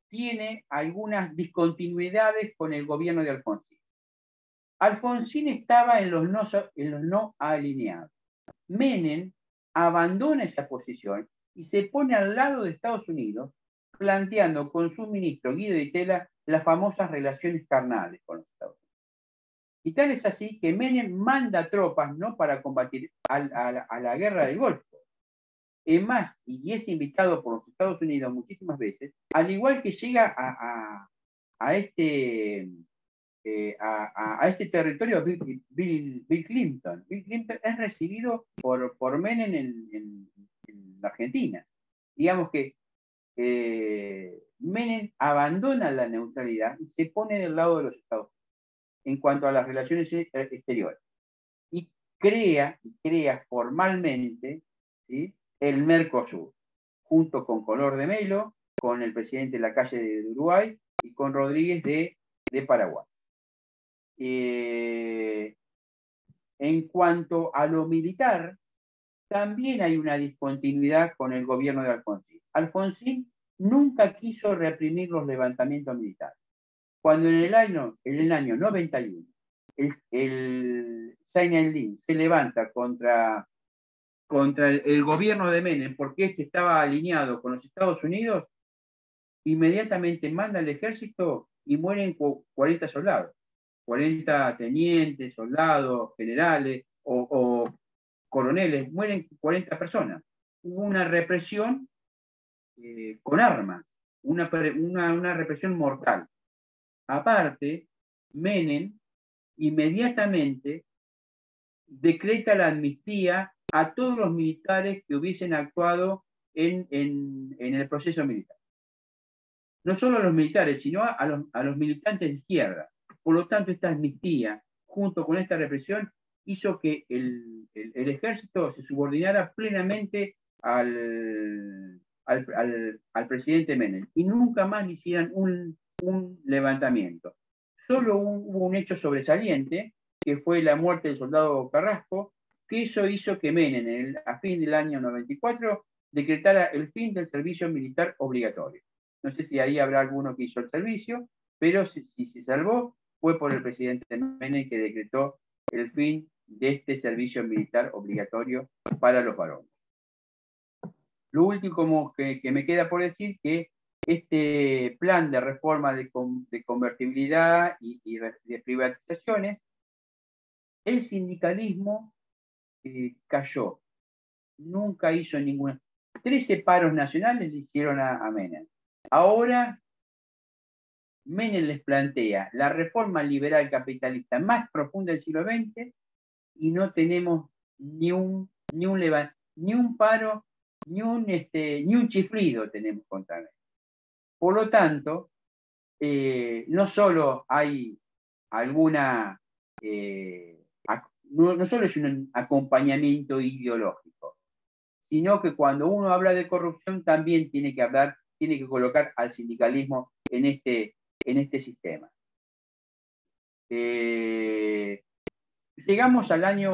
A: tiene algunas discontinuidades con el gobierno de Alfonsín. Alfonsín estaba en los no alineados. Menem abandona esa posición y se pone al lado de Estados Unidos, planteando con su ministro Guido Di Tella las famosas relaciones carnales con los Estados Unidos. Y tal es así que Menem manda tropas no para combatir a la guerra del Golfo. Es más, y es invitado por los Estados Unidos muchísimas veces, al igual que llega a este territorio Bill Clinton. Bill Clinton es recibido por Menem en la Argentina. Digamos que Menem abandona la neutralidad y se pone del lado de los Estados Unidos en cuanto a las relaciones exteriores. Y crea formalmente, ¿sí?, el Mercosur, junto con Color de Melo, con el presidente Lacalle de Uruguay y con Rodríguez de Paraguay. En cuanto a lo militar, también hay una discontinuidad con el gobierno de Alfonsín. Alfonsín nunca quiso reprimir los levantamientos militares. Cuando en el año 91, el Zain se levanta contra el gobierno de Menem, porque este estaba alineado con los Estados Unidos, inmediatamente manda al ejército y mueren 40 soldados, 40 tenientes, soldados, generales o coroneles, mueren 40 personas. Hubo una represión con armas, una represión mortal. Aparte, Menem inmediatamente decreta la amnistía a todos los militares que hubiesen actuado en el proceso militar. No solo a los militares, sino a los militantes de izquierda. Por lo tanto, esta amnistía, junto con esta represión, hizo que el ejército se subordinara plenamente al presidente Menem y nunca más le hicieran un levantamiento. Solo hubo un hecho sobresaliente, que fue la muerte del soldado Carrasco, que eso hizo que Menem, a fin del año 94, decretara el fin del servicio militar obligatorio. No sé si ahí habrá alguno que hizo el servicio, pero si se salvó, fue por el presidente Menem que decretó el fin de este servicio militar obligatorio para los varones. Lo último que me queda por decir que este plan de reforma de convertibilidad y de privatizaciones, el sindicalismo cayó. Nunca hizo ninguna. 13 paros nacionales le hicieron a Menem. Ahora Menem les plantea la reforma liberal capitalista más profunda del siglo XX y no tenemos ni un paro, ni un chiflido tenemos contra Menem. Por lo tanto, no solo hay alguna, no solo es un acompañamiento ideológico, sino que cuando uno habla de corrupción también tiene que colocar al sindicalismo en este sistema. Llegamos al año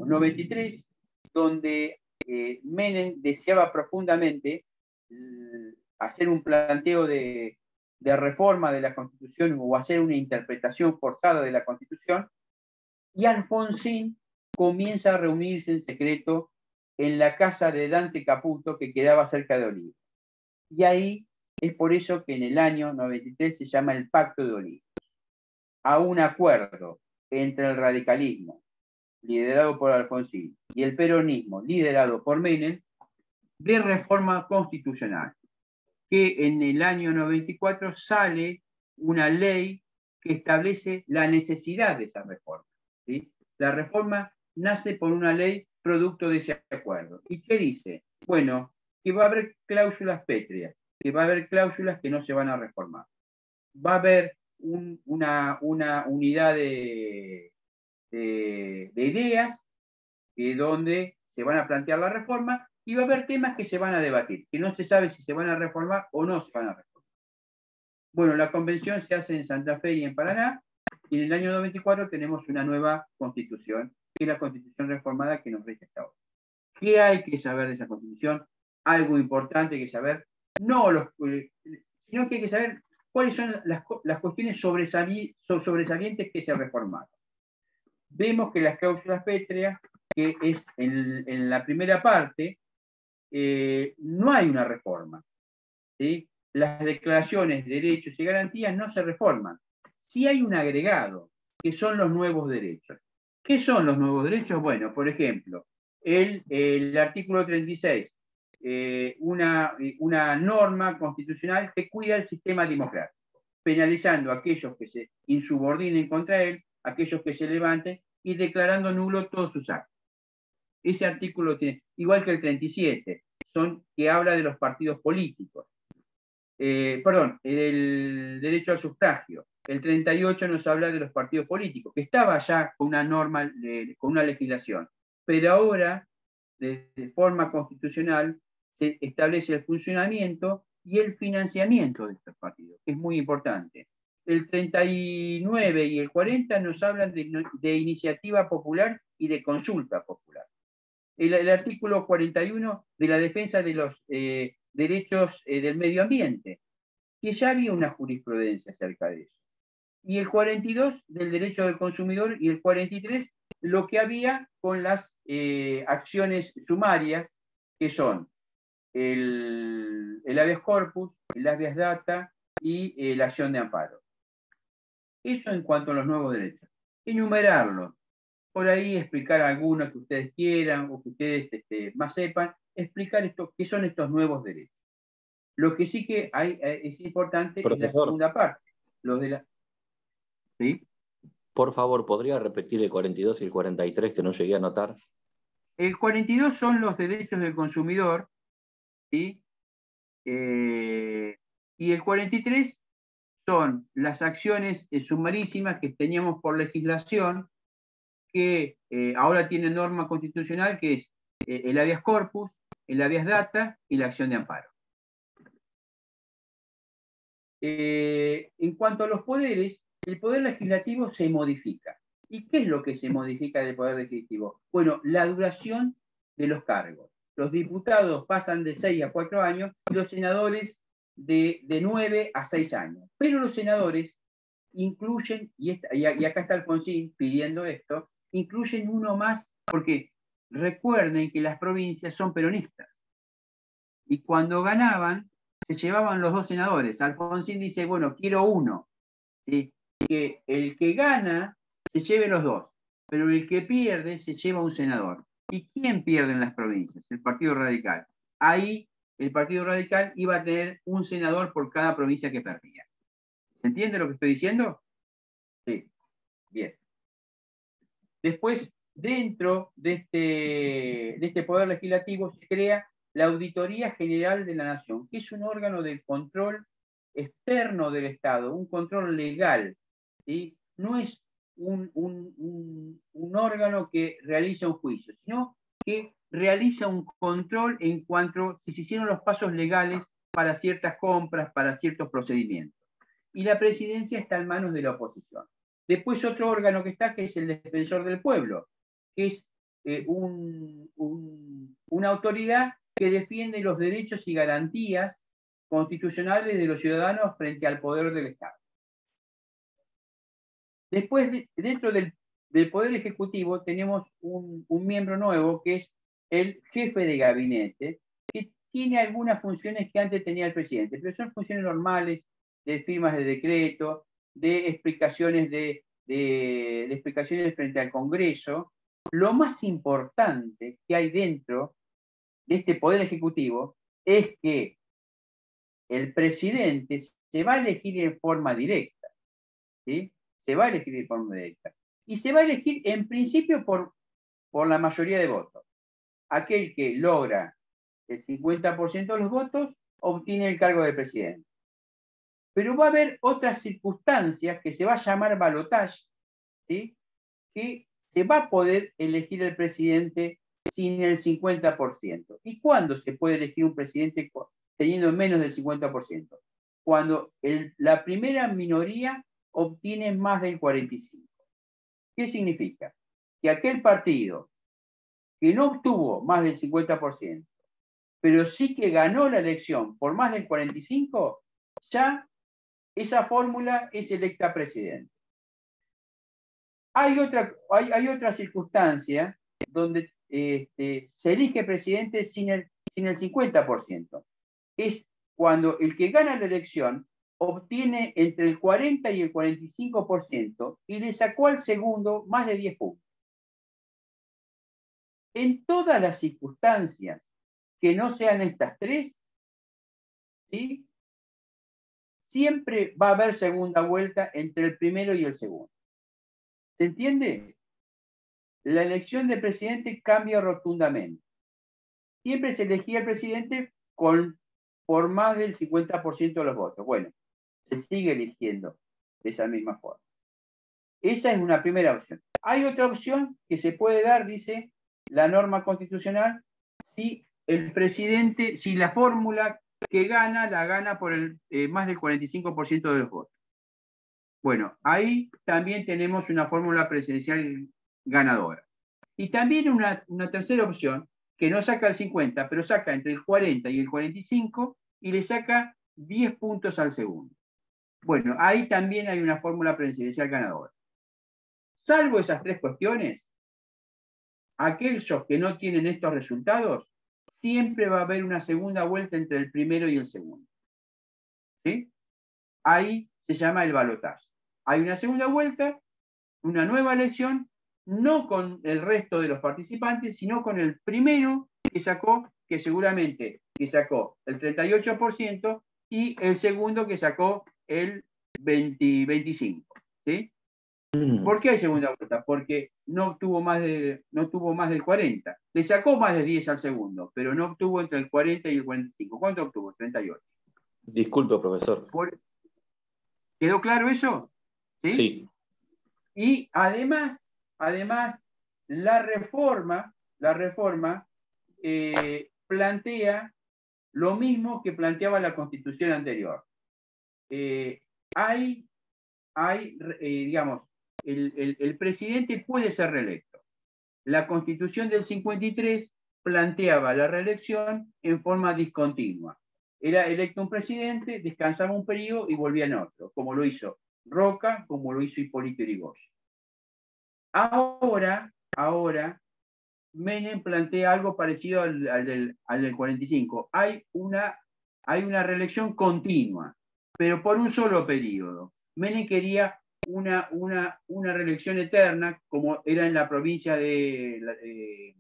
A: 93, donde Menem deseaba profundamente hacer un planteo de reforma de la Constitución o hacer una interpretación forzada de la Constitución, y Alfonsín comienza a reunirse en secreto en la casa de Dante Caputo, que quedaba cerca de Olivos. Y ahí es por eso que en el año 93 se llama el Pacto de Olivos, a un acuerdo entre el radicalismo, liderado por Alfonsín, y el peronismo, liderado por Menem, de reforma constitucional, que en el año 94 sale una ley que establece la necesidad de esa reforma, ¿sí? La reforma nace por una ley producto de ese acuerdo. ¿Y qué dice? Bueno, que va a haber cláusulas pétreas, que va a haber cláusulas que no se van a reformar. Va a haber una unidad de ideas donde se van a plantear la reforma, y va a haber temas que se van a debatir, que no se sabe si se van a reformar o no se van a reformar. Bueno, la convención se hace en Santa Fe y en Paraná, y en el año 94 tenemos una nueva constitución, que es la constitución reformada que nos rige hasta ahora. ¿Qué hay que saber de esa constitución? Algo importante que saber, sino que hay que saber cuáles son las cuestiones sobresalientes que se reformaron. Vemos que las cláusulas pétreas, que es en la primera parte, no hay una reforma, ¿sí? Las declaraciones de derechos y garantías no se reforman. Sí hay un agregado, que son los nuevos derechos. ¿Qué son los nuevos derechos? Bueno, por ejemplo, el artículo 36, una norma constitucional que cuida el sistema democrático, penalizando a aquellos que se insubordinen contra él, aquellos que se levanten, y declarando nulo todos sus actos. Ese artículo tiene, igual que el 37, que habla de los partidos políticos. El derecho al sufragio. El 38 nos habla de los partidos políticos, que estaba ya con una norma, con una legislación. Pero ahora, de forma constitucional, se establece el funcionamiento y el financiamiento de estos partidos, que es muy importante. El 39 y el 40 nos hablan de iniciativa popular y de consulta popular. El artículo 41 de la defensa de los derechos del medio ambiente, que ya había una jurisprudencia acerca de eso. Y el 42 del derecho del consumidor, y el 43 lo que había con las acciones sumarias, que son el habeas corpus, el habeas data y la acción de amparo. Eso en cuanto a los nuevos derechos. Enumerarlos. Por ahí explicar algunos que ustedes quieran o que ustedes más sepan, explicar qué son estos nuevos derechos. Lo que sí que es importante, profesor, es la segunda parte. Los de la... ¿Sí?
C: Por favor, ¿podría repetir el 42 y el 43 que no llegué a anotar?
A: El 42 son los derechos del consumidor, ¿sí? Y el 43 son las acciones sumarísimas que teníamos por legislación, que ahora tiene norma constitucional, que es el habeas corpus, el habeas data y la acción de amparo. En cuanto a los poderes, el poder legislativo se modifica. ¿Y qué es lo que se modifica del poder legislativo? Bueno, la duración de los cargos. Los diputados pasan de 6 a 4 años y los senadores de 9 a 6 años. Pero los senadores incluyen, y acá está Alfonsín pidiendo esto, incluyen uno más, porque recuerden que las provincias son peronistas. Y cuando ganaban, se llevaban los 2 senadores. Alfonsín dice, bueno, quiero uno. ¿Sí? Que el que gana se lleve los 2, pero el que pierde se lleva un senador. ¿Y quién pierde en las provincias? El Partido Radical. Ahí el Partido Radical iba a tener un senador por cada provincia que perdía. ¿Se entiende lo que estoy diciendo? Sí, bien. Después, dentro de este poder legislativo se crea la Auditoría General de la Nación, que es un órgano de control externo del Estado, un control legal, ¿sí? No es un órgano que realiza un juicio, sino que realiza un control en cuanto a si se hicieron los pasos legales para ciertas compras, para ciertos procedimientos. Y la presidencia está en manos de la oposición. Después otro órgano que está, que es el Defensor del Pueblo, que es una autoridad que defiende los derechos y garantías constitucionales de los ciudadanos frente al poder del Estado. Después, dentro del Poder Ejecutivo, tenemos un miembro nuevo, que es el jefe de gabinete, que tiene algunas funciones que antes tenía el presidente, pero son funciones normales, de firmas de decreto, de explicaciones, de explicaciones frente al Congreso. Lo más importante que hay dentro de este Poder Ejecutivo es que el presidente se va a elegir en forma directa, ¿sí? Se va a elegir de forma directa. Y se va a elegir en principio por la mayoría de votos. Aquel que logra el 50% de los votos obtiene el cargo de presidente. Pero va a haber otras circunstancias que se va a llamar balotaje, ¿sí? Que se va a poder elegir el presidente sin el 50%. ¿Y cuándo se puede elegir un presidente teniendo menos del 50%? Cuando la primera minoría obtiene más del 45%. ¿Qué significa? Que aquel partido que no obtuvo más del 50%, pero sí que ganó la elección por más del 45%, ya esa fórmula es electa presidente. Hay otra circunstancia donde se elige presidente sin el 50%. Es cuando el que gana la elección obtiene entre el 40 y el 45% y le sacó al segundo más de 10 puntos. En todas las circunstancias que no sean estas tres, ¿sí? Siempre va a haber segunda vuelta entre el primero y el segundo. ¿Se entiende? La elección de presidente cambia rotundamente. Siempre se elegía el presidente por más del 50% de los votos. Bueno, se sigue eligiendo de esa misma forma. Esa es una primera opción. Hay otra opción que se puede dar, dice la norma constitucional, si el presidente, si la fórmula que gana, la gana por más del 45% de los votos. Bueno, ahí también tenemos una fórmula presidencial ganadora. Y también una tercera opción, que no saca el 50, pero saca entre el 40 y el 45 y le saca 10 puntos al segundo. Bueno, ahí también hay una fórmula presidencial ganadora. Salvo esas tres cuestiones, aquellos que no tienen estos resultados, siempre va a haber una segunda vuelta entre el primero y el segundo. ¿Sí? Ahí se llama el balotaje. Hay una segunda vuelta, una nueva elección, no con el resto de los participantes, sino con el primero que sacó, que seguramente que sacó el 38%, y el segundo que sacó el 25%. ¿Sí? ¿Por qué hay segunda vuelta? Porque no tuvo más del 40. Le sacó más de 10 al segundo, pero no obtuvo entre el 40 y el 45. ¿Cuánto obtuvo? 38.
C: Disculpe, profesor.
A: ¿Quedó claro eso? Sí.
C: Sí.
A: Y además, la reforma plantea lo mismo que planteaba la Constitución anterior. Digamos, el presidente puede ser reelecto. La Constitución del 53 planteaba la reelección en forma discontinua. Era electo un presidente, descansaba un periodo y volvía en otro, como lo hizo Roca, como lo hizo Hipólito Yrigoyen. Ahora, Menem plantea algo parecido al del 45. Hay una reelección continua, pero por un solo periodo. Menem quería una reelección eterna, como era en la provincia de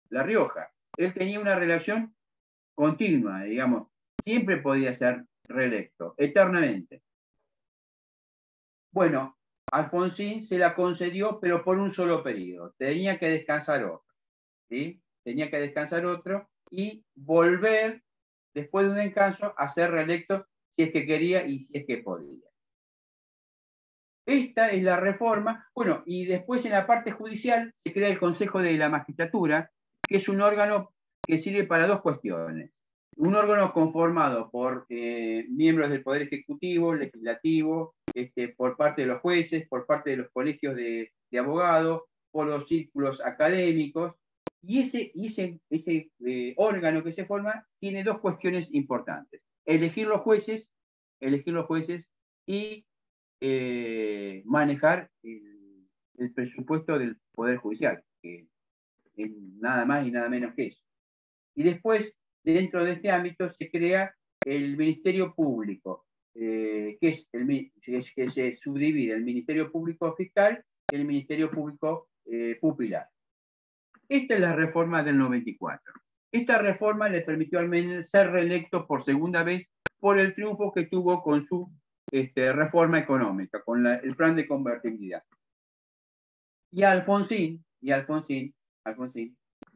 A: La Rioja. Él tenía una reelección continua, digamos. Siempre podía ser reelecto, eternamente. Bueno, Alfonsín se la concedió, pero por un solo periodo. Tenía que descansar otro. ¿Sí? Tenía que descansar otro y volver, después de un descanso, a ser reelecto si es que quería y si es que podía. Esta es la reforma. Bueno, y después en la parte judicial se crea el Consejo de la Magistratura, que es un órgano que sirve para dos cuestiones. Un órgano conformado por miembros del Poder Ejecutivo, Legislativo, por parte de los jueces, por parte de los colegios de abogados, por los círculos académicos. Y ese órgano que se forma tiene dos cuestiones importantes. Elegir los jueces y manejar el presupuesto del Poder Judicial, que es nada más y nada menos que eso. Y después, dentro de este ámbito, se crea el Ministerio Público, que se subdivide el Ministerio Público Fiscal y el Ministerio Público Pupilar. Esta es la reforma del 94. Esta reforma le permitió al Menem ser reelecto por segunda vez por el triunfo que tuvo con su reforma económica, con el plan de convertibilidad. Y Alfonsín,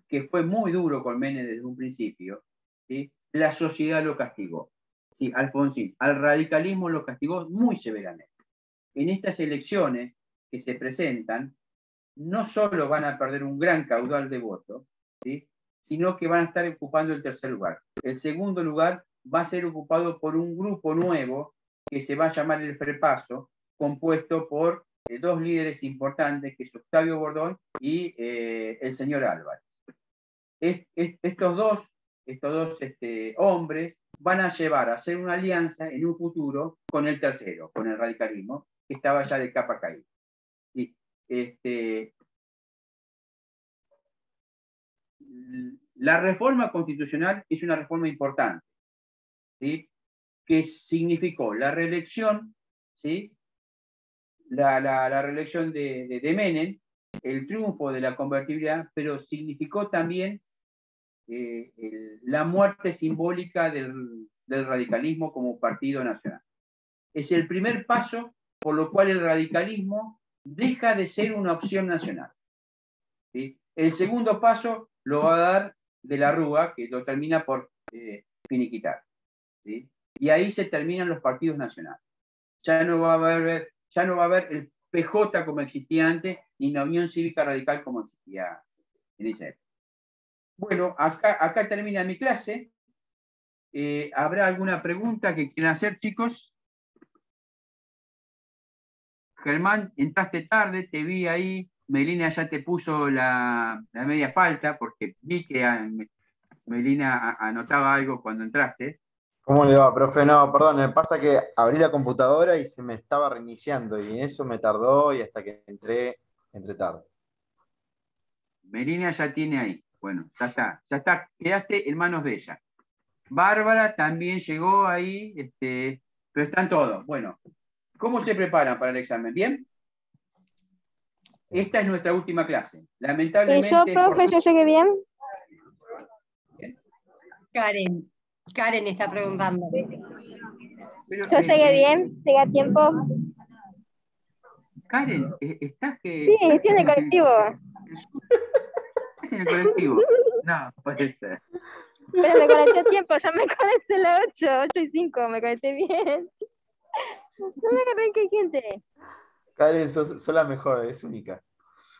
A: que fue muy duro con Menem desde un principio, ¿sí? La sociedad lo castigó. Sí, Alfonsín, al radicalismo lo castigó muy severamente. En estas elecciones que se presentan, no solo van a perder un gran caudal de votos, ¿sí? Sino que van a estar ocupando el tercer lugar. El segundo lugar va a ser ocupado por un grupo nuevo que se va a llamar el Frepaso, compuesto por dos líderes importantes, que es Octavio Bordón y el señor Álvarez. Estos dos hombres van a llevar a hacer una alianza en un futuro con el tercero, con el radicalismo, que estaba ya de capa caída. ¿Sí? La reforma constitucional es una reforma importante, ¿sí? Que significó la reelección, ¿sí? La reelección de Menem, el triunfo de la convertibilidad, pero significó también la muerte simbólica del radicalismo como partido nacional. Es el primer paso por lo cual el radicalismo deja de ser una opción nacional. ¿Sí? El segundo paso lo va a dar De la Rúa, que lo termina por finiquitar. ¿Sí? Y ahí se terminan los partidos nacionales. Ya no va a haber el PJ como existía antes, ni la Unión Cívica Radical como existía en esa época. Bueno, acá termina mi clase. ¿Habrá alguna pregunta que quieran hacer, chicos? Germán, entraste tarde, te vi ahí. Melina ya te puso la media falta, porque vi que Melina anotaba algo cuando entraste.
E: ¿Cómo le va, profe? No, perdón, me pasa que abrí la computadora y se me estaba reiniciando y en eso me tardó y hasta que entré tarde.
A: Melina ya tiene ahí. Bueno, ya está, quedaste en manos de ella. Bárbara también llegó ahí, pero están todos. Bueno, ¿cómo se preparan para el examen? ¿Bien? Esta es nuestra última clase. Lamentablemente.
F: Yo, profe, yo llegué bien.
B: Karen está preguntando.
F: Yo llegué bien, llegué a tiempo.
A: Karen, ¿estás que...?
F: Sí, estoy en el colectivo.
A: ¿Estás en el colectivo? No, puede ser.
F: Pero me conecté a tiempo, ya me conecté a las 8:05, me conecté bien. No me agarré que gente.
E: Karen, sos la mejor, es única.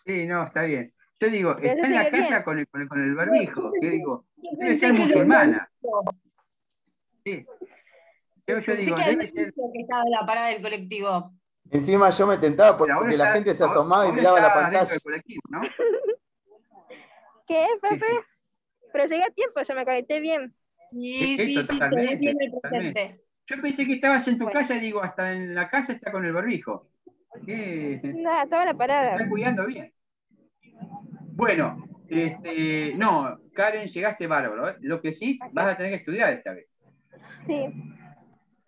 A: Sí, no, está bien. Yo digo,
F: Pero
A: está
F: yo
A: en la
F: llegué bien.
A: casa con el barbijo. ¿Qué digo?
B: Yo
A: Debe ser
B: pensé que era un
A: musulmana.
B: barbijo.
A: Sí. Yo
B: Pensé
A: digo,
B: que había
A: debe ser...
B: visto que estaba en la parada del colectivo.
E: Encima yo me tentaba
A: Pero
E: porque la gente se asomaba y
A: ahora
E: miraba la
A: está dentro
E: pantalla.
A: del colectivo, ¿no?
F: ¿Qué,
A: Sí,
F: profe?
A: sí.
F: Pero llegué a tiempo, yo me conecté bien.
B: Sí,
A: Sí,
B: sí, sí, se ve
A: totalmente,
B: bien el
A: totalmente.
B: presente.
A: Yo pensé que estabas en tu
F: Bueno.
A: casa y digo, hasta en la casa está con el barbijo. Sí,
F: Nada, estaba en la
A: se
F: parada.
A: está cuidando bien. Bueno, no, Karen, llegaste bárbaro, ¿eh? Lo que sí, vas a tener que estudiar esta vez.
F: Sí.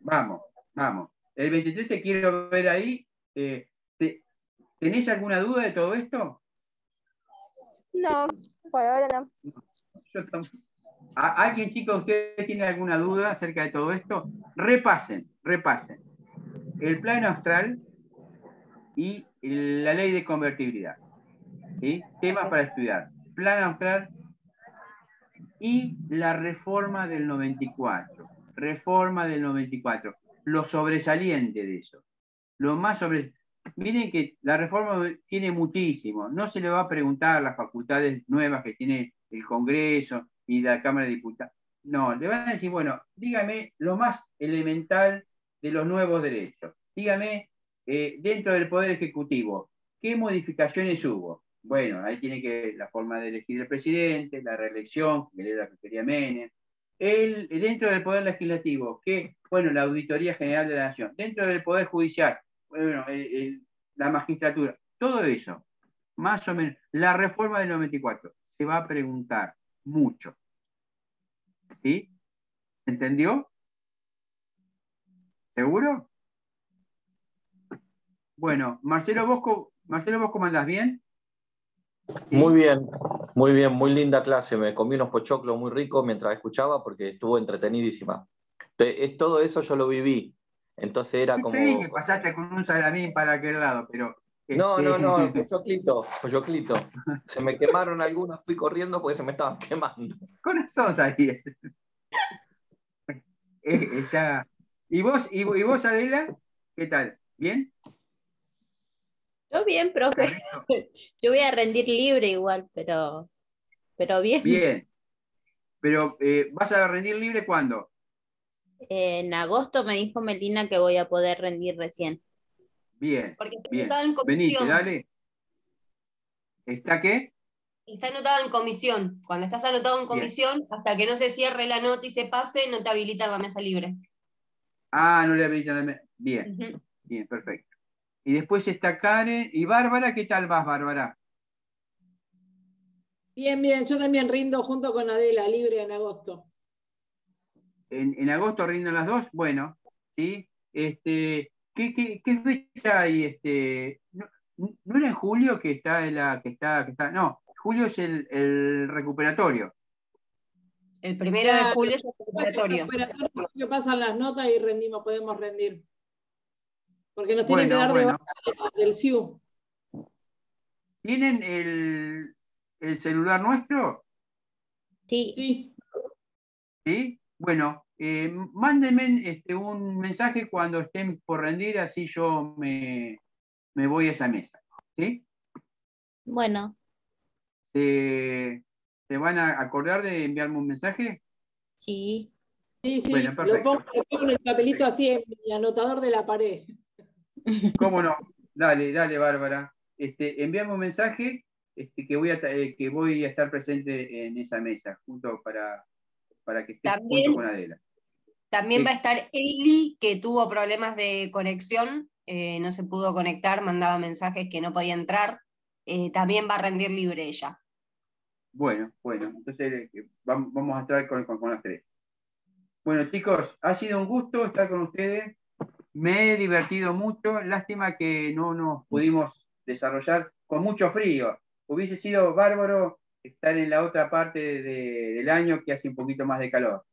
A: Vamos, vamos. El 23 te quiero ver ahí. ¿Tenés alguna duda de todo esto?
F: No, por ahora no.
A: Yo tampoco. ¿Alguien, chicos, ustedes tiene alguna duda acerca de todo esto? Repasen. El plano astral y la ley de convertibilidad. ¿Sí? Temas para estudiar. Plano astral y la reforma del 94. Reforma del 94. Lo sobresaliente de eso. Lo más Miren que la reforma tiene muchísimo. No se le va a preguntar a las facultades nuevas que tiene el Congreso y la Cámara de Diputados. No, le van a decir, bueno, dígame lo más elemental de los nuevos derechos. Dígame, dentro del Poder Ejecutivo, ¿qué modificaciones hubo? Bueno, ahí tiene que la forma de elegir el presidente, la reelección, que era la que quería Menem. Dentro del Poder Legislativo, bueno, la Auditoría General de la Nación. Dentro del Poder Judicial, bueno, la magistratura, todo eso, más o menos, la reforma del 94, se va a preguntar mucho. ¿Sí? ¿Entendió? ¿Seguro? Bueno, Marcelo, ¿vos cómo andás? ¿Bien? ¿Sí?
C: Muy bien, muy linda clase. Me comí unos pochoclos muy ricos mientras escuchaba porque estuvo entretenidísima. Todo eso yo lo viví. Entonces era
A: Yo te vi
C: como...
A: que pasaste con un salamín para aquel lado, pero...
C: No, pochoclito. Se me quemaron algunas, fui corriendo porque se me estaban quemando.
A: Con eso salí. ¿Y vos, Adela? ¿Qué tal? ¿Bien?
D: Yo bien, profe. Yo voy a rendir libre igual, pero bien.
A: Bien. Pero, ¿vas a rendir libre cuándo?
D: En agosto me dijo Melina que voy a poder rendir recién.
A: Bien,
B: Porque está
A: bien.
B: anotado en
A: Venite,
B: comisión.
A: dale. ¿Está qué?
B: Está anotado en comisión. Cuando estás anotado en
A: Bien.
B: comisión, hasta que no se cierre la nota y se pase, no te habilita la mesa libre.
A: Ah, no le habilitan la... Bien,
B: Ujú.
A: bien, perfecto. Y después está Karen. ¿Y Bárbara? ¿Qué tal vas, Bárbara?
G: Bien, bien, yo también rindo junto con Adela, libre en agosto.
A: ¿En agosto rinden las dos? Bueno, ¿sí? ¿Qué fecha hay? ¿No era en julio que está no, julio es el recuperatorio.
B: El 1 de julio es el recuperatorio.
G: Que pasan las notas y podemos rendir. Porque nos tienen que
A: Bueno,
G: dar de
A: bueno.
G: baja del SIU.
A: ¿Tienen el celular nuestro?
D: Sí.
G: Sí.
A: ¿Sí? Bueno, mándenme un mensaje cuando estén por rendir, así yo me voy a esa mesa. ¿Sí?
D: Bueno,
A: ¿Se van a acordar de enviarme un mensaje?
D: sí.
G: Sí, sí,
A: Bueno, perfecto.
G: lo pongo en el papelito así en mi anotador de la pared.
A: ¿Cómo no? Dale, Bárbara. Envíame un mensaje que voy a estar presente en esa mesa, para que estés junto con Adela.
B: También
A: Sí.
B: va a estar Eli, que tuvo problemas de conexión, no se pudo conectar, mandaba mensajes que no podía entrar. También va a rendir libre ella.
A: Bueno, entonces vamos a estar con las tres. Bueno, chicos, ha sido un gusto estar con ustedes. Me he divertido mucho. Lástima que no nos pudimos desarrollar con mucho frío. Hubiese sido bárbaro estar en la otra parte del año que hace un poquito más de calor.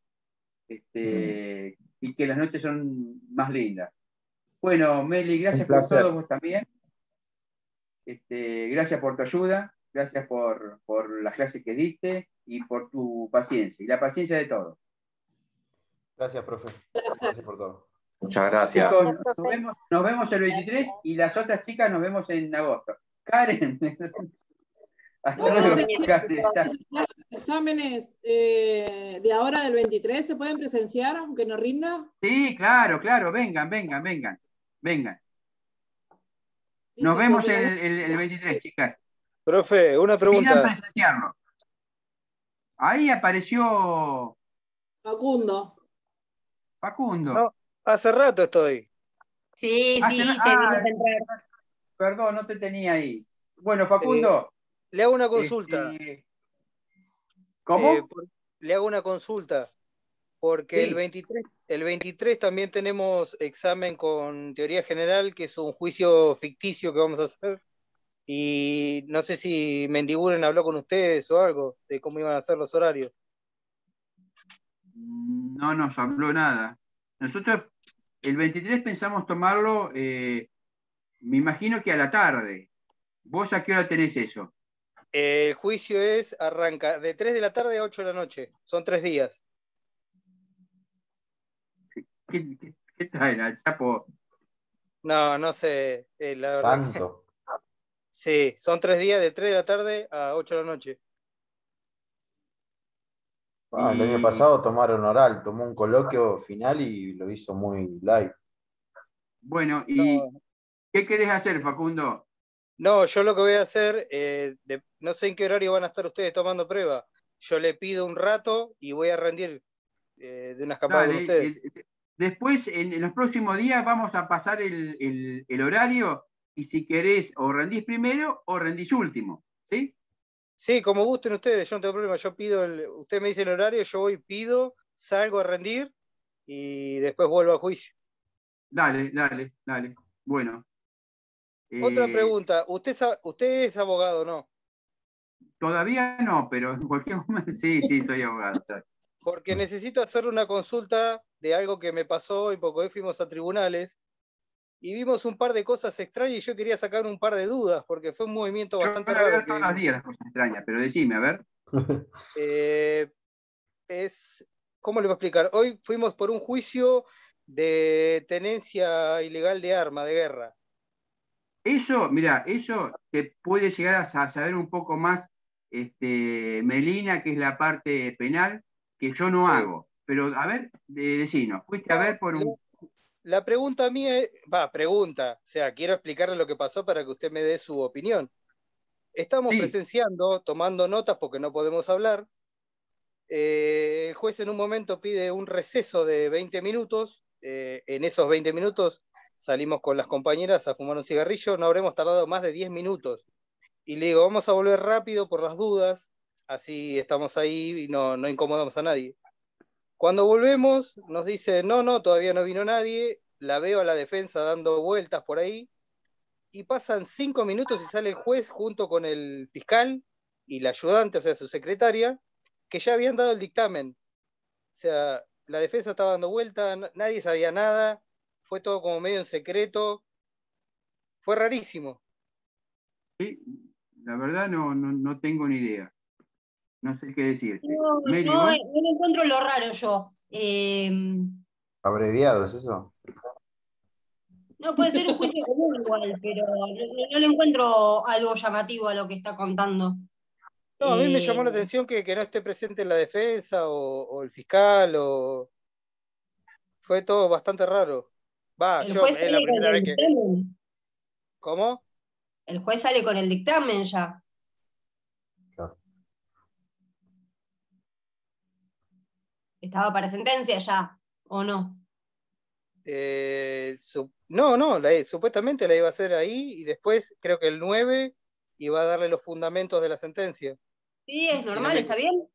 A: Y que las noches son más lindas. Bueno, Meli, gracias por todo, vos también. Gracias por tu ayuda, gracias por las clases que diste y por tu paciencia, y la paciencia de todos.
E: Gracias, profe. Gracias por todo.
C: Muchas gracias.
A: Chicos,
F: Gracias, profe.
A: nos vemos el 23 y las otras chicas nos vemos en agosto. Karen. Hasta
G: No,
A: luego,
G: presenciar,
A: Karen.
G: los exámenes de ahora del 23 se pueden presenciar aunque no rinda.
A: Sí, claro, vengan. Nos
G: Listo,
A: vemos
G: entonces,
A: el 23, chicas.
H: Profe, una
A: Pidan
H: pregunta.
A: presenciarlo. Ahí apareció
G: Facundo.
A: Facundo.
H: No, hace rato estoy.
B: Sí,
A: Ah,
B: sí,
A: se-
B: te
A: ah,
B: vimos entrar.
A: Perdón, no te tenía ahí. Bueno, Facundo.
H: Le hago una consulta.
A: ¿Cómo?
H: Le hago una consulta. Porque
A: Sí.
H: el 23 también tenemos examen con teoría general, que es un juicio ficticio que vamos a hacer. Y no sé si Mendiguren habló con ustedes o algo de cómo iban a ser los horarios.
A: No nos habló nada. Nosotros el 23 pensamos tomarlo, me imagino que a la tarde. ¿Vos a qué hora tenés eso?
H: El juicio arranca de 3 de la tarde a 8 de la noche. Son 3 días.
A: ¿Qué traen al Chapo?
H: No sé. La verdad.
E: Tanto.
H: Sí, son 3 días de 3 de la tarde a 8 de la noche.
E: El año pasado tomaron oral, tomó un coloquio final y lo hizo muy live.
A: Bueno, ¿y qué querés hacer, Facundo?
H: No, yo lo que voy a hacer, no sé en qué horario van a estar ustedes tomando prueba. Yo le pido un rato y voy a rendir de una escapada con ustedes.
A: Después, en los próximos días, vamos a pasar el horario y si querés, o rendís primero o rendís último, ¿sí?
H: Sí, como gusten ustedes, yo no tengo problema. Yo pido, usted me dice el horario, yo voy, pido, salgo a rendir y después vuelvo a juicio.
A: Dale. Bueno.
H: Otra pregunta, ¿usted es abogado, no?
A: Todavía no, pero en cualquier momento sí, soy abogado.
H: Porque necesito hacer una consulta de algo que me pasó hoy, porque hoy fuimos a tribunales y vimos un par de cosas extrañas y yo quería sacar un par de dudas, porque fue un movimiento bastante raro.
A: Yo todos los días las cosas extrañas, pero decime, a ver.
H: ¿Cómo le voy a explicar? Hoy fuimos por un juicio de tenencia ilegal de arma de guerra.
A: Eso, mira, eso te puede llegar a saber un poco más Melina, que es la parte penal, que yo no hago. Pero, a ver, decinos, fuiste a ver por un...
H: La pregunta mía es, o sea, quiero explicarle lo que pasó para que usted me dé su opinión. Estamos presenciando, tomando notas porque no podemos hablar. El juez en un momento pide un receso de 20 minutos. En esos 20 minutos salimos con las compañeras a fumar un cigarrillo. No habremos tardado más de 10 minutos. Y le digo, vamos a volver rápido por las dudas. Así estamos ahí y no incomodamos a nadie. Cuando volvemos, nos dice, no, todavía no vino nadie. La veo a la defensa dando vueltas por ahí. Y pasan 5 minutos y sale el juez junto con el fiscal y la ayudante, o sea, su secretaria, que ya habían dado el dictamen. O sea, la defensa estaba dando vueltas, nadie sabía nada. Fue todo como medio en secreto. Fue rarísimo.
A: Sí, la verdad no tengo ni idea. No sé qué decirte.
B: No encuentro lo raro yo.
E: ¿Abreviado es eso?
B: No, puede ser un juicio común igual, pero no le encuentro algo llamativo a lo que está contando.
H: No, a mí me llamó la atención que no esté presente la defensa o el fiscal. Fue todo bastante raro.
B: El juez
H: es la
B: sale
H: primera
B: con el
H: vez que...
B: dictamen.
H: ¿Cómo?
B: El juez sale con el dictamen ya.
E: Claro.
B: Estaba para sentencia ya, ¿o no?
H: Supuestamente la iba a hacer ahí y después creo que el 9 iba a darle los fundamentos de la sentencia.
B: Sí, es normal, ¿está bien?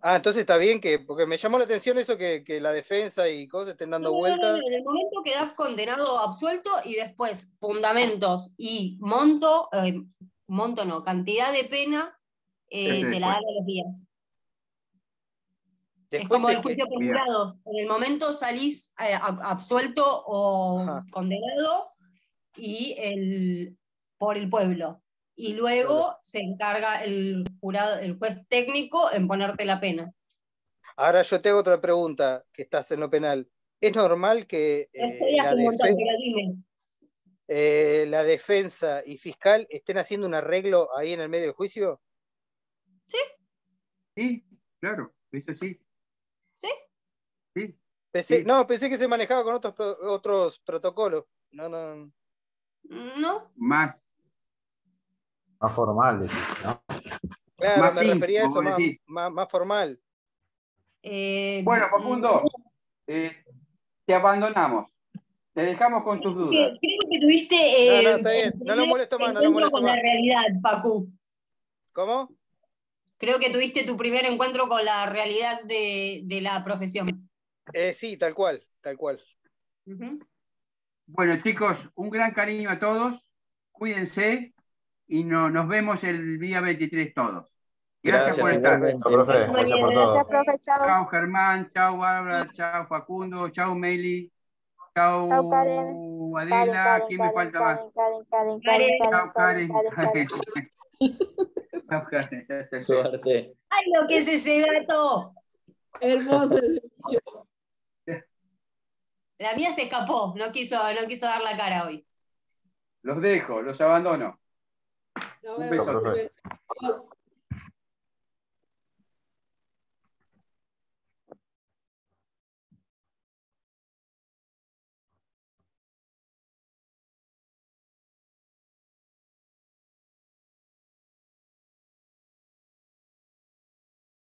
H: Entonces está bien porque me llamó la atención eso que la defensa y cosas estén dando vueltas.
B: En el momento quedás condenado absuelto y después fundamentos y cantidad de pena te la dan a los días.
H: Después
B: es como el juicio por jurados. En el momento salís absuelto o condenado y por el pueblo. Y luego se encarga el jurado, el juez técnico en ponerte la pena.
H: Ahora yo te hago otra pregunta, que estás en lo penal. ¿Es normal que
B: Estoy hace un montón, pero dime.
H: la defensa y fiscal estén haciendo un arreglo ahí en el medio del juicio?
B: ¿Sí?
A: Sí, claro, eso sí.
B: ¿Sí?
A: Sí.
H: Pensé,
A: Sí.
H: no, pensé que se manejaba con otros protocolos. No.
B: ¿No?
A: Más
E: formal, decís, ¿no?
H: Claro,
A: Más
H: me
A: íntimo,
H: refería a eso,
A: vos decís.
H: más formal.
A: Bueno, Facundo, te abandonamos. Te dejamos con tus dudas.
B: Creo que tuviste
H: No, está bien. No lo molesto más, no lo molesto
B: con
H: más.
B: la realidad, Facu.
H: ¿Cómo?
B: Creo que tuviste tu primer encuentro con la realidad de la profesión.
H: Sí, tal cual.
A: Bueno, chicos, un gran cariño a todos. Cuídense y nos vemos el día 23 todos. Gracias por estar.
C: igualmente.
E: Profe, gracias por todo.
F: Gracias, profe, chao.
A: Chao, Germán. Chao, Bárbara. Chao, Facundo. Chao, Meli. Chao,
F: Chao, Karen.
A: Adela. ¿Quién me falta más? Chao, Karen. Chao, Karen.
C: Suerte.
B: ¡Ay, lo que es ese gato!
G: Hermoso ese bicho.
B: La mía se escapó, no quiso dar la cara hoy.
A: Los dejo, los abandono.
G: Nos
A: Un
G: vemos,
A: besote.
G: profe.